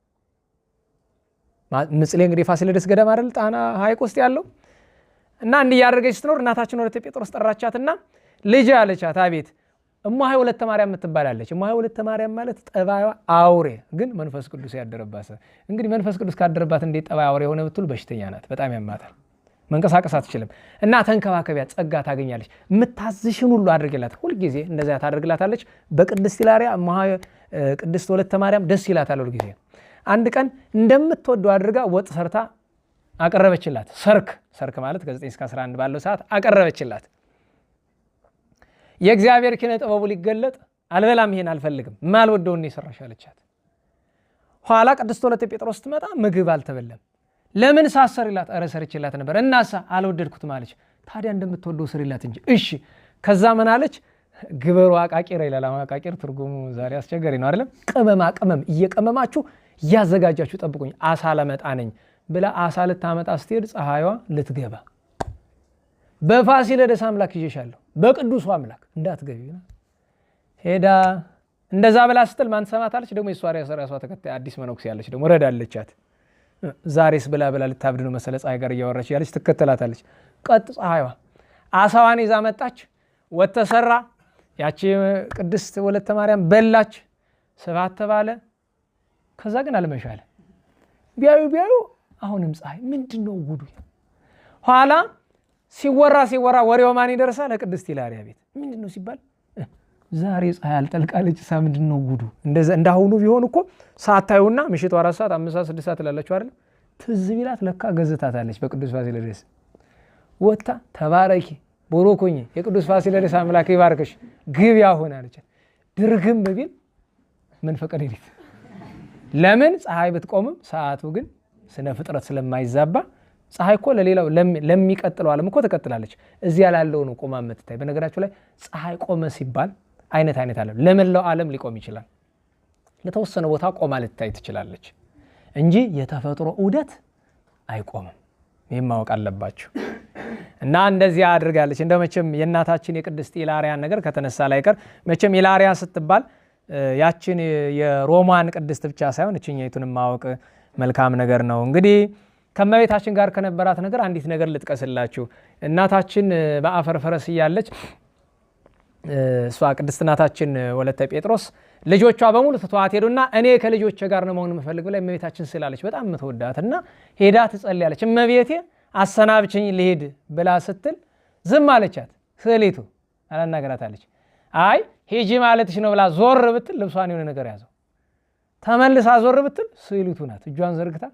ምጽሌ እንግዲህ ፋሲለደስ ገዳም አይደል ጣና ሐይቅ ውስጥ ያለው እና እንዲህ ያደረገች ስትኖር እናታችን ወለተ ጴጥሮስ ጠራቻትና ልጅ አለቻት። አቤት። እማሆይ ወለተ ማርያም የምትባላለች። እማሆይ ወለተ ማርያም ማለት ጠባይዋ አውሬ ግን መንፈስ ቅዱስ ያደረባት። እንግዲህ መንፈስ ቅዱስ ካደረባት እንዴት ጠባይ አውሬ የሆነ ብትል በሽተኛ ናት። በጣም ያማታል። መንቀሳቀስ አትችልም እና ተንከባከቢያት፣ ጸጋ ታገኛለች። የምታዝሽን ሁሉ አድርግላት። ሁልጊዜ እንደዚያ ታደርግላታለች። በቅድስት ኢላሪያ እማሆይ ቅድስት ወለተ ማርያም ደስ ይላታል ሁልጊዜ። አንድ ቀን እንደምትወደው አድርጋ ወጥ ሰርታ አቀረበችላት። ሰርክ ማለት ከ9 እስከ 11 ባለው ሰዓት አቀረበችላት። የእግዚአብሔር ኪነ ጥበቡ ሊገለጥ አልበላም፣ ይሄን አልፈልግም፣ ማልወደውን ነው የሰራሽ አለቻት። ኋላ ቅድስት ወለተ ጴጥሮስ ትመጣ ምግብ አልተበለም። ለምን ሳሰሪላት? ኧረ ሰርችላት ነበር እናሳ አልወደድኩትም አለች። ታዲያ እንደምትወደው ስሪላት እንጂ እሺ። ከዛ ምን አለች? ግበሩ አቃቂር ይላል። አቃቂር ትርጉሙ ዛሬ አስቸጋሪ ነው አይደለም? ቅመም እየቀመማችሁ እያዘጋጃችሁ ጠብቁኝ፣ አሳ ለመጣ ነኝ ብላ አሳ ልታመጣ ስትሄድ ፀሐይዋ ልትገባ በፋሲለደስ አምላክ ይዤሻለሁ በቅዱሱ አምላክ እንዳትገቢ ሄዳ እንደዛ ብላ ስትል ማን ሰማታለች? ደግሞ የሷ ተከታይ አዲስ መነኩሴ ያለች ደግሞ ረዳለቻት። ዛሬስ ብላ ልታብድ ነው መሰለ ፀሐይ ጋር እያወራች ያለች ትከተላታለች። ቀጥ ፀሐይዋ አሳዋን ይዛ መጣች። ወተሰራ ያቺ ቅድስት ወለተ ማርያም በላች። ስብሐት ተባለ። ከዛ ግን አልመሻለ። ቢያዩ አሁንም ፀሐይ ምንድነው ጉዱ? ኋላ ሲወራ ወሬው ማን ይደርሳል? ለቅድስት ኢላሪያ ቤት። ምንድነው ሲባል ዛሬ ፀሐይ አልጠልቃለች። ምንድነው ጉዱ? እንዳሁኑ ቢሆን እኮ ሳታዩና ምሽቱ 4 ሰዓት 5 ሰዓት 6 ሰዓት ላላችሁ አይደል? ትዝ ቢላት ለካ ገዝታታለች። በቅዱስ ፋሲለደስ ወጣ ተባረኪ ቦሮኮኝ የቅዱስ ፋሲለደስ አምላክ ይባርክሽ ግብ ያሆን አለች። ድርግም ቢል ምን ፈቀደልት? ለምን ፀሐይ ብትቆምም ሰዓቱ ግን ስነ ፍጥረት ስለማይዛባ ፀሐይ እኮ ለሌላው ለሚቀጥለው ዓለም እኮ ትቀጥላለች። እዚያ ላለው ነው ቆማ የምትታይ። በነገራችሁ ላይ ፀሐይ ቆመ ሲባል አይነት አለ። ለመላው ዓለም ሊቆም ይችላል። ለተወሰነ ቦታ ቆማ ልታይ ትችላለች እንጂ የተፈጥሮ ዑደት አይቆምም። ይህም ማወቅ አለባችሁ። እና እንደዚያ አድርጋለች። እንደ መቼም የእናታችን የቅድስት ኢላሪያን ነገር ከተነሳ ላይ ቀር መቼም ኢላሪያ ስትባል ያችን የሮማን ቅድስት ብቻ ሳይሆን እችኛይቱንም ማወቅ መልካም ነገር ነው። እንግዲህ ከመቤታችን ጋር ከነበራት ነገር አንዲት ነገር ልጥቀስላችሁ። እናታችን በአፈር ፈረስ እያለች እሷ ቅድስት እናታችን ወለተ ጴጥሮስ ልጆቿ በሙሉ ትተዋት ሄዱና እኔ ከልጆቼ ጋር ነው መሆን የምፈልገው ላይ እመቤታችን ስላለች በጣም የምትወዳትና ሄዳ ትጸልያለች። እመቤቴ አሰናብችኝ ልሄድ ብላ ስትል ዝም አለቻት። ስዕሊቱ አላናገራታለች። አይ ሂጂ ማለትሽ ነው ብላ ዞር ብትል ልብሷን የሆነ ነገር ያዘው። ተመልሳ ዞር ብትል ስዕሊቱ ናት። እጇን ዘርግታ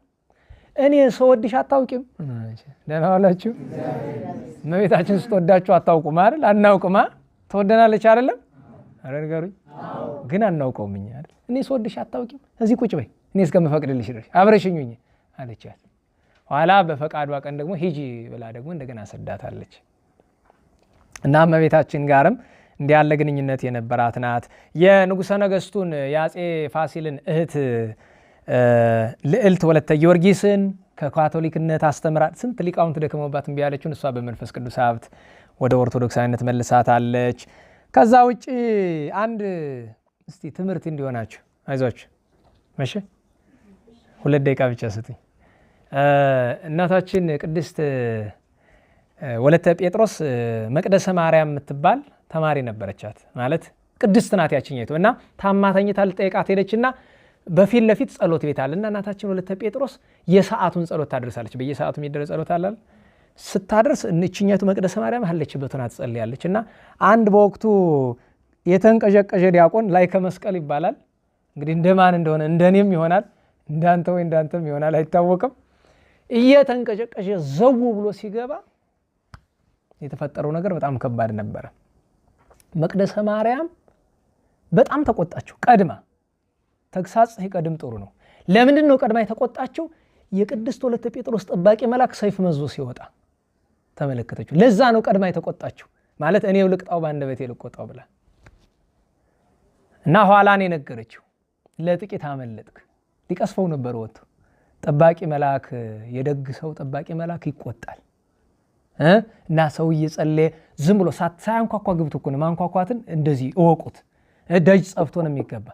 እኔ ስወድሽ አታውቂም? ደህና ዋላችሁ። እመቤታችን ስትወዳችሁ አታውቁም አይደል? አናውቅማ። ትወደናለች አይደለም? አረ ንገሩኝ። ግን አናውቀውም እኛ አይደል? እኔ ስወድሽ አታውቂም? እዚህ ቁጭ በይ እኔ እስከምፈቅድልሽ ድረስ አብረሽኝ ሁኚ አለቻት። ኋላ በፈቃዷ ቀን ደግሞ ሂጂ ብላ ደግሞ እንደገና ሰዳታለች። እና እመቤታችን ጋርም እንዲህ ያለ ግንኙነት የነበራት ናት። የንጉሠ ነገሥቱን የአፄ ፋሲልን እህት ልዕልት ወለተ ጊዮርጊስን ከካቶሊክነት አስተምራት ስንት ሊቃውንት ደክመውባት እምቢ ያለችውን እሷ በመንፈስ ቅዱስ ሀብት ወደ ኦርቶዶክሳዊነት መልሳታለች። ከዛ ውጪ አንድ እስቲ ትምህርት እንዲሆናችሁ አይዟችሁ መቼ 2 ደቂቃ ብቻ ስጡኝ። እናታችን ቅድስት ወለተ ጴጥሮስ መቅደሰ ማርያም የምትባል ተማሪ ነበረቻት። ማለት ቅድስት ናት ያችኛይቱ። እና ታማተኝታ ልጠይቃት ሄደችና በፊት ለፊት ጸሎት ቤት አለና እናታችን ወለተ ጴጥሮስ የሰዓቱን ጸሎት ታደርሳለች። በየሰዓቱ የሚደረግ ጸሎት አለ። ስታደርስ እችኛይቱ መቅደሰ ማርያም አለችበትና ትጸልያለች። እና አንድ በወቅቱ የተንቀዠቀዠ ዲያቆን ላይ ከመስቀል ይባላል። እንግዲህ እንደማን እንደሆነ እንደኔም ይሆናል እንዳንተ ወይ እንዳንተም ይሆናል አይታወቅም። እየተንቀዠቀዠ ዘው ብሎ ሲገባ የተፈጠረው ነገር በጣም ከባድ ነበረ። መቅደሰ ማርያም በጣም ተቆጣችው። ቀድማ ተግሳጽ ሲቀድም ጥሩ ነው። ለምንድን ነው ቀድማ የተቆጣቸው? የቅድስት ወለተ ጴጥሮስ ጠባቂ መልአክ ሰይፍ መዞ ሲወጣ ተመለከተችው። ለዛ ነው ቀድማ የተቆጣቸው። ማለት እኔው ልቅጣው በአንደበቴ ልቆጣው ብላ እና ኋላን የነገረችው። ለጥቂት አመለጥክ። ሊቀስፈው ነበር ወጥቶ። ጠባቂ መልአክ፣ የደግ ሰው ጠባቂ መልአክ ይቆጣል እና ሰው እየጸለየ ዝም ብሎ ሳያንኳኳ ግብት እኮ ነው። ማንኳኳትን እንደዚህ እወቁት። ደጅ ጸፍቶ ነው የሚገባ።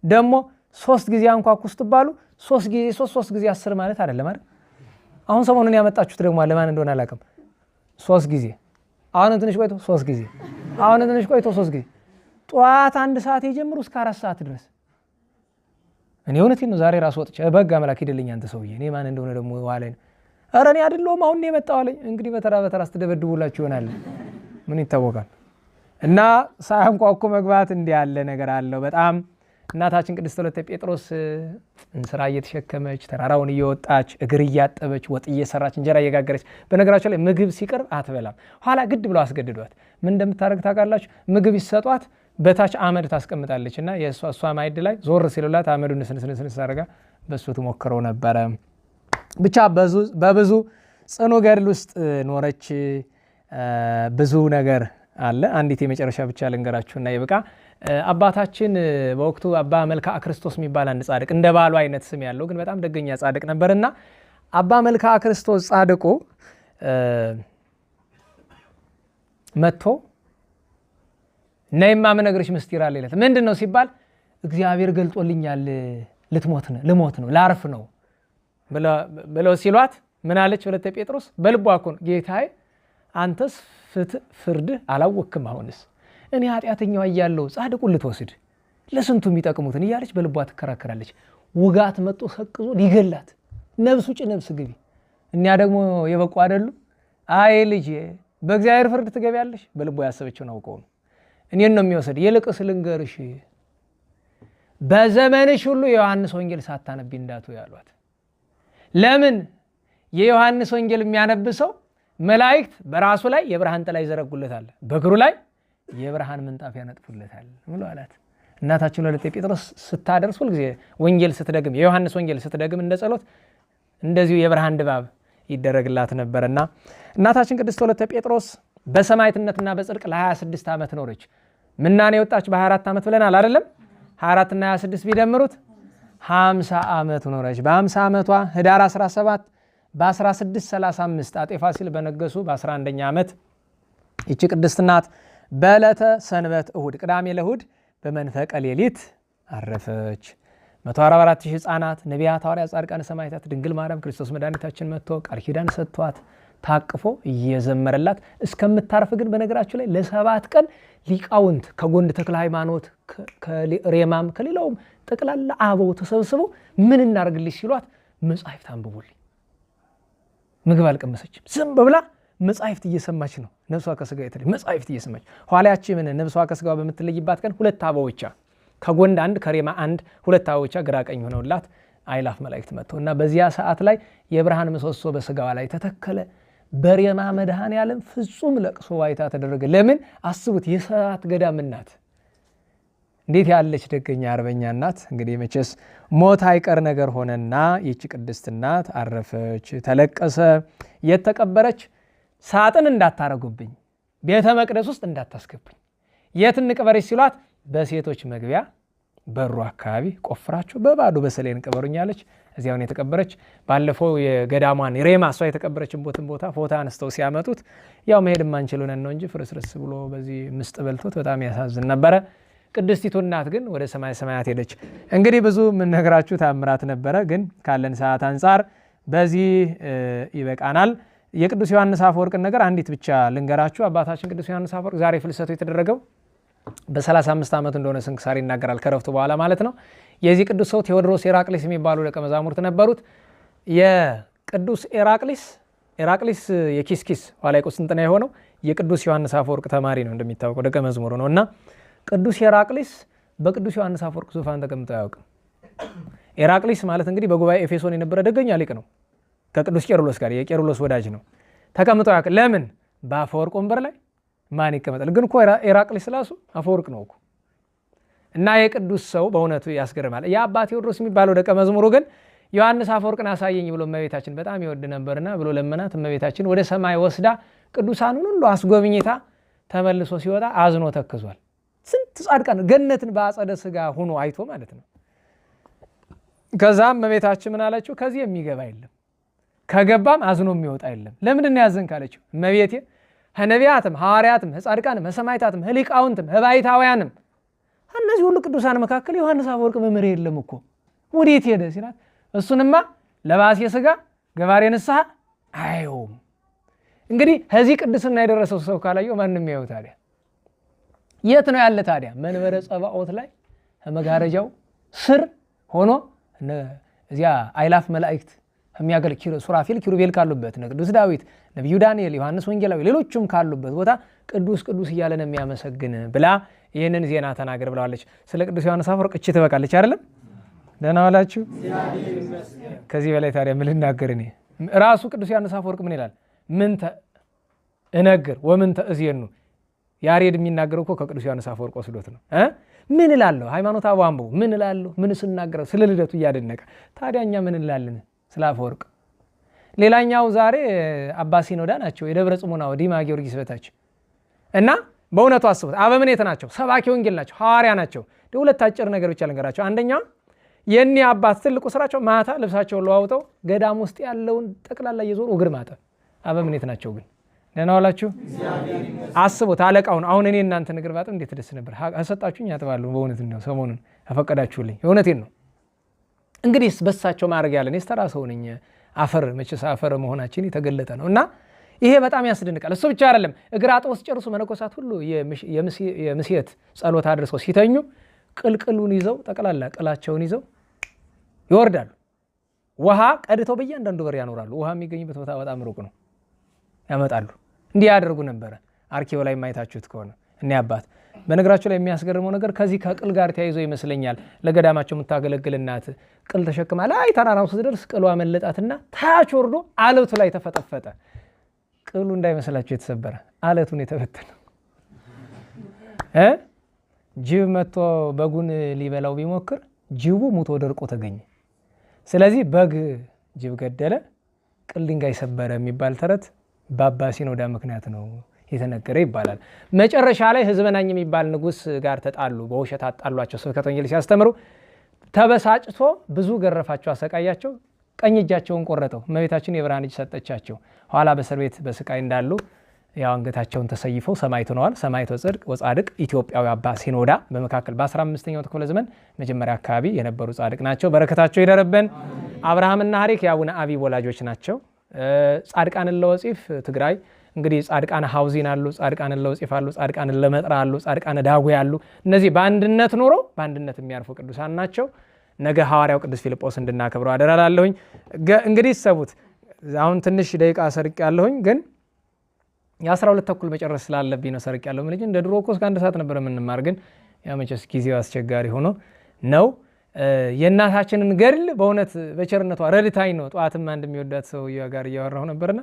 ደግሞ 3 ጊዜ አንኳኩ ስትባሉ 3 ጊዜ 3 ጊዜ 10 ማለት አይደለም አይደል? አሁን ሰሞኑን ያመጣችሁት ደግሞ ለማን እንደሆነ አላውቅም። 3 ጊዜ፣ አሁን ትንሽ ቆይቶ 3 ጊዜ፣ አሁን ትንሽ ቆይቶ 3 ጊዜ። ጠዋት 1 ሰዓት የጀምሩ እስከ 4 ሰዓት ድረስ። እኔ እውነቴን ነው ዛሬ ራስ ወጥቼ በጋ መላክ ሂደልኝ አንተ ሰውዬ፣ እኔ ማን እንደሆነ ደግሞ ዋለኝ። ኧረ እኔ አይደለሁም አሁን ነው የመጣው አለኝ። እንግዲህ በተራ በተራ ስትደበድቡላችሁ ይሆናል፣ ምን ይታወቃል። እና ሳያንኳኩ መግባት እንዲህ ያለ ነገር አለው በጣም። እናታችን ቅድስት ወለተ ጴጥሮስ እንስራ እየተሸከመች ተራራውን እየወጣች እግር እያጠበች ወጥ እየሰራች እንጀራ እየጋገረች፣ በነገራቸው ላይ ምግብ ሲቀርብ አትበላም። ኋላ ግድ ብለው አስገድዷት ምን እንደምታደርግ ታውቃላችሁ? ምግብ ይሰጧት በታች አመድ ታስቀምጣለች እና የእሷ ማዕድ ላይ ዞር ሲሉላት አመዱን ስንስንስንስ አድርጋ በእሱ ትሞክረው ነበረ። ብቻ በብዙ ጽኑ ገድል ውስጥ ኖረች። ብዙ ነገር አለ። አንዲት የመጨረሻ ብቻ ልንገራችሁና ይብቃ። አባታችን በወቅቱ አባ መልክዓ ክርስቶስ የሚባል አንድ ጻድቅ፣ እንደ ባሉ አይነት ስም ያለው ግን በጣም ደገኛ ጻድቅ ነበርና አባ መልክዓ ክርስቶስ ጻድቁ መጥቶ ነይማ የምነግርሽ ምስጢር አለ ይላል። ምንድን ነው ሲባል እግዚአብሔር ገልጦልኛል፣ ልሞት ነው ላርፍ ነው ብለው ሲሏት ምን አለች ወለተ ጴጥሮስ? በልቧ እኮ ነው ጌታዬ አንተስ ፍርድህ አላወክም፣ አሁንስ እኔ ኃጢአተኛዋ እያለሁ ጻድቁን ልትወስድ ለስንቱ የሚጠቅሙትን እያለች በልቧ ትከራከራለች። ውጋት መጥቶ ሰቅዞ ሊገላት ነብስ ውጭ ነብስ ግቢ። እኛ ደግሞ የበቁ አይደሉ? አይ ልጄ በእግዚአብሔር ፍርድ ትገቢያለሽ። በልቧ ያሰበችውን አውቀው ነው እኔን ነው የሚወስድ። ይልቅስ ልንገርሽ በዘመንሽ ሁሉ የዮሐንስ ወንጌል ሳታነቢ እንዳቱ ያሏት። ለምን? የዮሐንስ ወንጌል የሚያነብሰው መላእክት በራሱ ላይ የብርሃን ጥላ ይዘረጉለታል፣ በእግሩ ላይ የብርሃን ምንጣፍ ያነጥፉለታል ብሎ አላት። እናታችን ወለተ ጴጥሮስ ስታደርስ ሁልጊዜ ወንጌል ስትደግም፣ የዮሐንስ ወንጌል ስትደግም እንደ ጸሎት እንደዚሁ የብርሃን ድባብ ይደረግላት ነበርና እናታችን ቅድስት ወለተ ጴጥሮስ በሰማዕትነትና በጽድቅ ለ26 ዓመት ኖረች። ምናኔ የወጣች በ24 ዓመት ብለናል አይደለም? 24 እና 26 ቢደምሩት 50 ዓመት ኖረች። በ50 ዓመቷ ህዳር 17 በ1635 አጤ ፋሲል በነገሱ በ11ኛ ዓመት ይቺ ቅድስት እናት በዕለተ ሰንበት እሁድ፣ ቅዳሜ ለእሁድ በመንፈቀ ሌሊት አረፈች። 144,000 ሕፃናት፣ ነቢያት፣ ሐዋርያት፣ ጻድቃን፣ ሰማዕታት፣ ድንግል ማርያም ክርስቶስ መድኃኒታችን መጥቶ ቃል ኪዳን ሰጥቷት ታቅፎ እየዘመረላት እስከምታርፍ ግን በነገራችሁ ላይ ለ7 ቀን ሊቃውንት ከጎንድ ተክለ ሃይማኖት ከሬማም ከሌላውም ጠቅላላ አበው ተሰብስበው ምን እናርግልሽ ሲሏት መጻሕፍት አንብቡልኝ። ምግብ አልቀመሰችም። ዝም ብላ መጻሕፍት እየሰማች ነው። ነፍሷ ከስጋ የተለየ መጻሕፍት እየሰማች ኋላያች ምን ነፍሷ ከስጋዋ በምትለይባት ቀን 2 አበቦቻ ከጎንድ 1 ከሬማ 1 2 አበቦቻ ግራ ቀኝ ሆነውላት አይላፍ መላእክት መጥተው እና በዚያ ሰዓት ላይ የብርሃን ምሰሶ በስጋዋ ላይ ተተከለ። በሬማ መድኃኔ ዓለም ፍጹም ለቅሶ ዋይታ ተደረገ። ለምን? አስቡት፣ የሰዓት ገዳም እናት እንዴት ያለች ደገኛ አርበኛ እናት። እንግዲህ መቼስ ሞት አይቀር ነገር ሆነና ይቺ ቅድስት እናት አረፈች። ተለቀሰ። የተቀበረች ሳጥን እንዳታረጉብኝ፣ ቤተ መቅደስ ውስጥ እንዳታስገቡኝ፣ የት እንቅበረች ሲሏት በሴቶች መግቢያ በሩ አካባቢ ቆፍራችሁ በባዶ በሰሌን ቅበሩኛለች። እዚያውን የተቀበረች። ባለፈው የገዳሟን ሬማ እሷ የተቀበረችበትን ቦታ ፎቶ አንስተው ሲያመጡት ያው መሄድ የማንችል ነው እንጂ ፍርስርስ ብሎ በዚህ ምስጥ በልቶት በጣም ያሳዝን ነበረ። ቅድስቲቱ እናት ግን ወደ ሰማይ ሰማያት ሄደች። እንግዲህ ብዙ የምንነግራችሁ ታምራት ነበረ፣ ግን ካለን ሰዓት አንጻር በዚህ ይበቃናል። የቅዱስ ዮሐንስ አፈወርቅን ነገር አንዲት ብቻ ልንገራችሁ። አባታችን ቅዱስ ዮሐንስ አፈወርቅ ዛሬ ፍልሰቱ የተደረገው በ35 ዓመት እንደሆነ ስንክሳር ይናገራል፣ ከረፍቱ በኋላ ማለት ነው። የዚህ ቅዱስ ሰው ቴዎድሮስ ኤራቅሊስ የሚባሉ ደቀ መዛሙርት ነበሩት። የቅዱስ ኤራቅሊስ የኪስኪስ ኋላ የቁስጥንጥንያ የሆነው የቅዱስ ዮሐንስ አፈወርቅ ተማሪ ነው፣ እንደሚታወቀው ደቀ መዝሙሩ ነው። እና ቅዱስ ኤራቅሊስ በቅዱስ ዮሐንስ አፈወርቅ ዙፋን ተቀምጦ አያውቅም። ኤራቅሊስ ማለት እንግዲህ በጉባኤ ኤፌሶን የነበረ ደገኛ ሊቅ ነው። ከቅዱስ ቄርሎስ ጋር የቄርሎስ ወዳጅ ነው። ተቀምጦ አያውቅም። ለምን? በአፈወርቅ ወንበር ላይ ማን ይቀመጣል? ግን እኮ ኤራቅሊስ ራሱ አፈወርቅ ነው እኮ። እና የቅዱስ ሰው በእውነቱ ያስገርማል። የአባ ቴዎድሮስ የሚባለው ደቀ መዝሙሩ ግን ዮሐንስ አፈወርቅን አሳየኝ ብሎ እመቤታችን በጣም ይወድ ነበርና ብሎ ለመናት። እመቤታችን ወደ ሰማይ ወስዳ ቅዱሳኑን ሁሉ አስጎብኝታ ተመልሶ ሲወጣ አዝኖ ተክዟል። ስንት ጻድቃን ገነትን በአጸደ ሥጋ ሆኖ አይቶ ማለት ነው። ከዛም እመቤታችን ምን አለችው? ከዚህ የሚገባ የለም ከገባም አዝኖ የሚወጣ የለም። ለምንድን ነው ያዘንክ አለችው። እመቤቴ ከነቢያትም ሐዋርያትም ከጻድቃንም ከሰማዕታትም ከሊቃውንትም ከባይታውያንም እነዚህ ሁሉ ቅዱሳን መካከል ዮሐንስ አፈወርቅ መምህር የለም እኮ ወዴት ሄደ ሲላት፣ እሱንማ ለባሴ ሥጋ ገባሬ ንስሐ አየውም። እንግዲህ ከዚህ ቅድስና የደረሰው ሰው ካላየው ማንም ያየው ታዲያ የት ነው ያለ ታዲያ? መንበረ ጸባኦት ላይ ከመጋረጃው ስር ሆኖ እዚያ አይላፍ መላእክት የሚያገለግሉ ሱራፌል ኪሩቤል ካሉበት ቅዱስ ዳዊት፣ ነቢዩ ዳንኤል፣ ዮሐንስ ወንጌላዊ ሌሎችም ካሉበት ቦታ ቅዱስ ቅዱስ እያለ ነው የሚያመሰግን ብላ ይህንን ዜና ተናገር ብለዋለች። ስለ ቅዱስ ዮሐንስ አፈወርቅ እቺ ትበቃለች አይደለም? ደህና ዋላችሁ። ከዚህ በላይ ታዲያ ምን ልናገር እኔ? ራሱ ቅዱስ ዮሐንስ አፈወርቅ ምን ይላል? ምን እነግር ወምን ተእዜኑ ያሬድ የሚናገረው እኮ ከቅዱስ ዮሐንስ አፈወርቅ ወስዶት ነው። ምን እላለሁ ሃይማኖተ አበው አንብቡ ምን እላለሁ ምን ስናገረው ስለ ልደቱ እያደነቀ ታዲያ እኛ ምን እንላለን ስለ አፈወርቅ? ሌላኛው ዛሬ አባ ሲኖዳ ናቸው የደብረ ጽሙናው ዲማ ጊዮርጊስ በታች እና በእውነቱ አስቡት አበምኔት ናቸው፣ ሰባኪ ወንጌል ናቸው፣ ሐዋርያ ናቸው። ሁለት አጭር ነገር ብቻ ልንገራቸው። አንደኛው የኔ አባት ትልቁ ስራቸው ማታ ልብሳቸውን ለዋውጠው ገዳም ውስጥ ያለውን ጠቅላላ እየዞሩ እግር ማጠብ አበምኔት ናቸው። ግን ደህና ዋላችሁ። አስቡት አለቃውን። አሁን እኔ እናንተን እግር ባጥብ እንዴት ደስ ነበር። አሰጣችሁኝ ያጥባለሁ። በእውነት ነው ሰሞኑን አፈቀዳችሁልኝ። እውነቴን ነው። እንግዲህ በሳቸው ማድረግ ያለን ተራ ሰው ነኝ። አፈር መቼስ አፈር መሆናችን የተገለጠ ነው እና ይሄ በጣም ያስደንቃል። እሱ ብቻ አይደለም። እግር አጥበው ሲጨርሱ መነኮሳት ሁሉ የምስየት ጸሎት አድርሰው ሲተኙ ቅልቅሉን ይዘው ጠቅላላ ቅላቸውን ይዘው ይወርዳሉ። ውሃ ቀድተው በእያንዳንዱ በር ያኖራሉ። ውሃ የሚገኝበት ቦታ በጣም ሩቅ ነው። ያመጣሉ። እንዲህ ያደርጉ ነበረ። አርኪው ላይ ማየታችሁት ከሆነ እኔ አባት በነገራቸው ላይ የሚያስገርመው ነገር ከዚህ ከቅል ጋር ተያይዞ ይመስለኛል ለገዳማቸው የምታገለግል እናት ቅል ተሸክማ ላይ ተራራው ስትደርስ ቅሏ መለጣትና ታች ወርዶ አለቱ ላይ ተፈጠፈጠ። ቅሉ እንዳይመስላችሁ የተሰበረ አለቱን የተበተነ ጅብ መጥቶ በጉን ሊበላው ቢሞክር ጅቡ ሙቶ ደርቆ ተገኘ። ስለዚህ በግ ጅብ ገደለ፣ ቅል ድንጋይ ሰበረ የሚባል ተረት በአባ ሲኖዳ ምክንያት ነው የተነገረ ይባላል። መጨረሻ ላይ ሕዝበ ናኝ የሚባል ንጉስ ጋር ተጣሉ። በውሸት አጣሏቸው። ስብከተ ወንጌል ሲያስተምሩ ተበሳጭቶ ብዙ ገረፋቸው፣ አሰቃያቸው። ቀኝ እጃቸውን ቆረጠው። እመቤታችን የብርሃን እጅ ሰጠቻቸው። ኋላ በእስር ቤት በስቃይ እንዳሉ ያው አንገታቸውን ተሰይፈው ሰማዕት ሆነዋል። ሰማዕተ ጽድቅ ወጻድቅ ኢትዮጵያዊ አባ ሲኖዳ በመካከል በ15ኛው ክፍለ ዘመን መጀመሪያ አካባቢ የነበሩ ጻድቅ ናቸው። በረከታቸው ይደረብን። አብርሃምና ሐሪክ የአቡነ አቢብ ወላጆች ናቸው። ጻድቃን ለወፂፍ ትግራይ እንግዲህ ጻድቃን ሐውዚን አሉ፣ ጻድቃን ለወፂፍ አሉ፣ ጻድቃን ለመጥራ አሉ፣ ጻድቃን ዳጉ ያሉ እነዚህ በአንድነት ኖሮ በአንድነት የሚያርፉ ቅዱሳን ናቸው። ነገ ሐዋርያው ቅዱስ ፊልጶስ እንድናከብረው አደራላለሁኝ። እንግዲህ ሰቡት አሁን ትንሽ ደቂቃ ሰርቅ ያለሁኝ ግን የ12 ተኩል መጨረስ ስላለብኝ ነው ሰርቅ ያለሁ። ምን እንደ ድሮ እኮ እስከ 1 ሰዓት ነበር የምንማር፣ ግን ያ መቼስ ጊዜው አስቸጋሪ ሆኖ ነው። የእናታችንን ገድል በእውነት በቸርነቷ ረድታኝ ነው። ጠዋትም አንድ የሚወዳት ሰው ጋር እያወራሁ ነበርና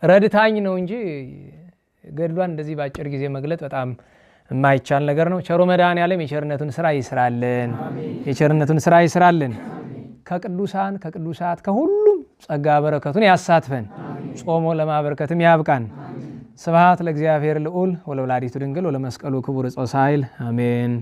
ረድታኝ ነው እንጂ ገድሏን እንደዚህ በአጭር ጊዜ መግለጥ በጣም የማይቻል ነገር ነው። ቸሩ መድኃኔዓለም የቸርነቱን ስራ ይስራልን፣ የቸርነቱን ስራ ይስራልን። ከቅዱሳን ከቅዱሳት ከሁሉም ጸጋ በረከቱን ያሳትፈን፣ ጾሞ ለማበርከትም ያብቃን። ስብሐት ለእግዚአብሔር ልዑል ወለወላዲቱ ድንግል ወለመስቀሉ ክቡር ጾስ ኃይል አሜን።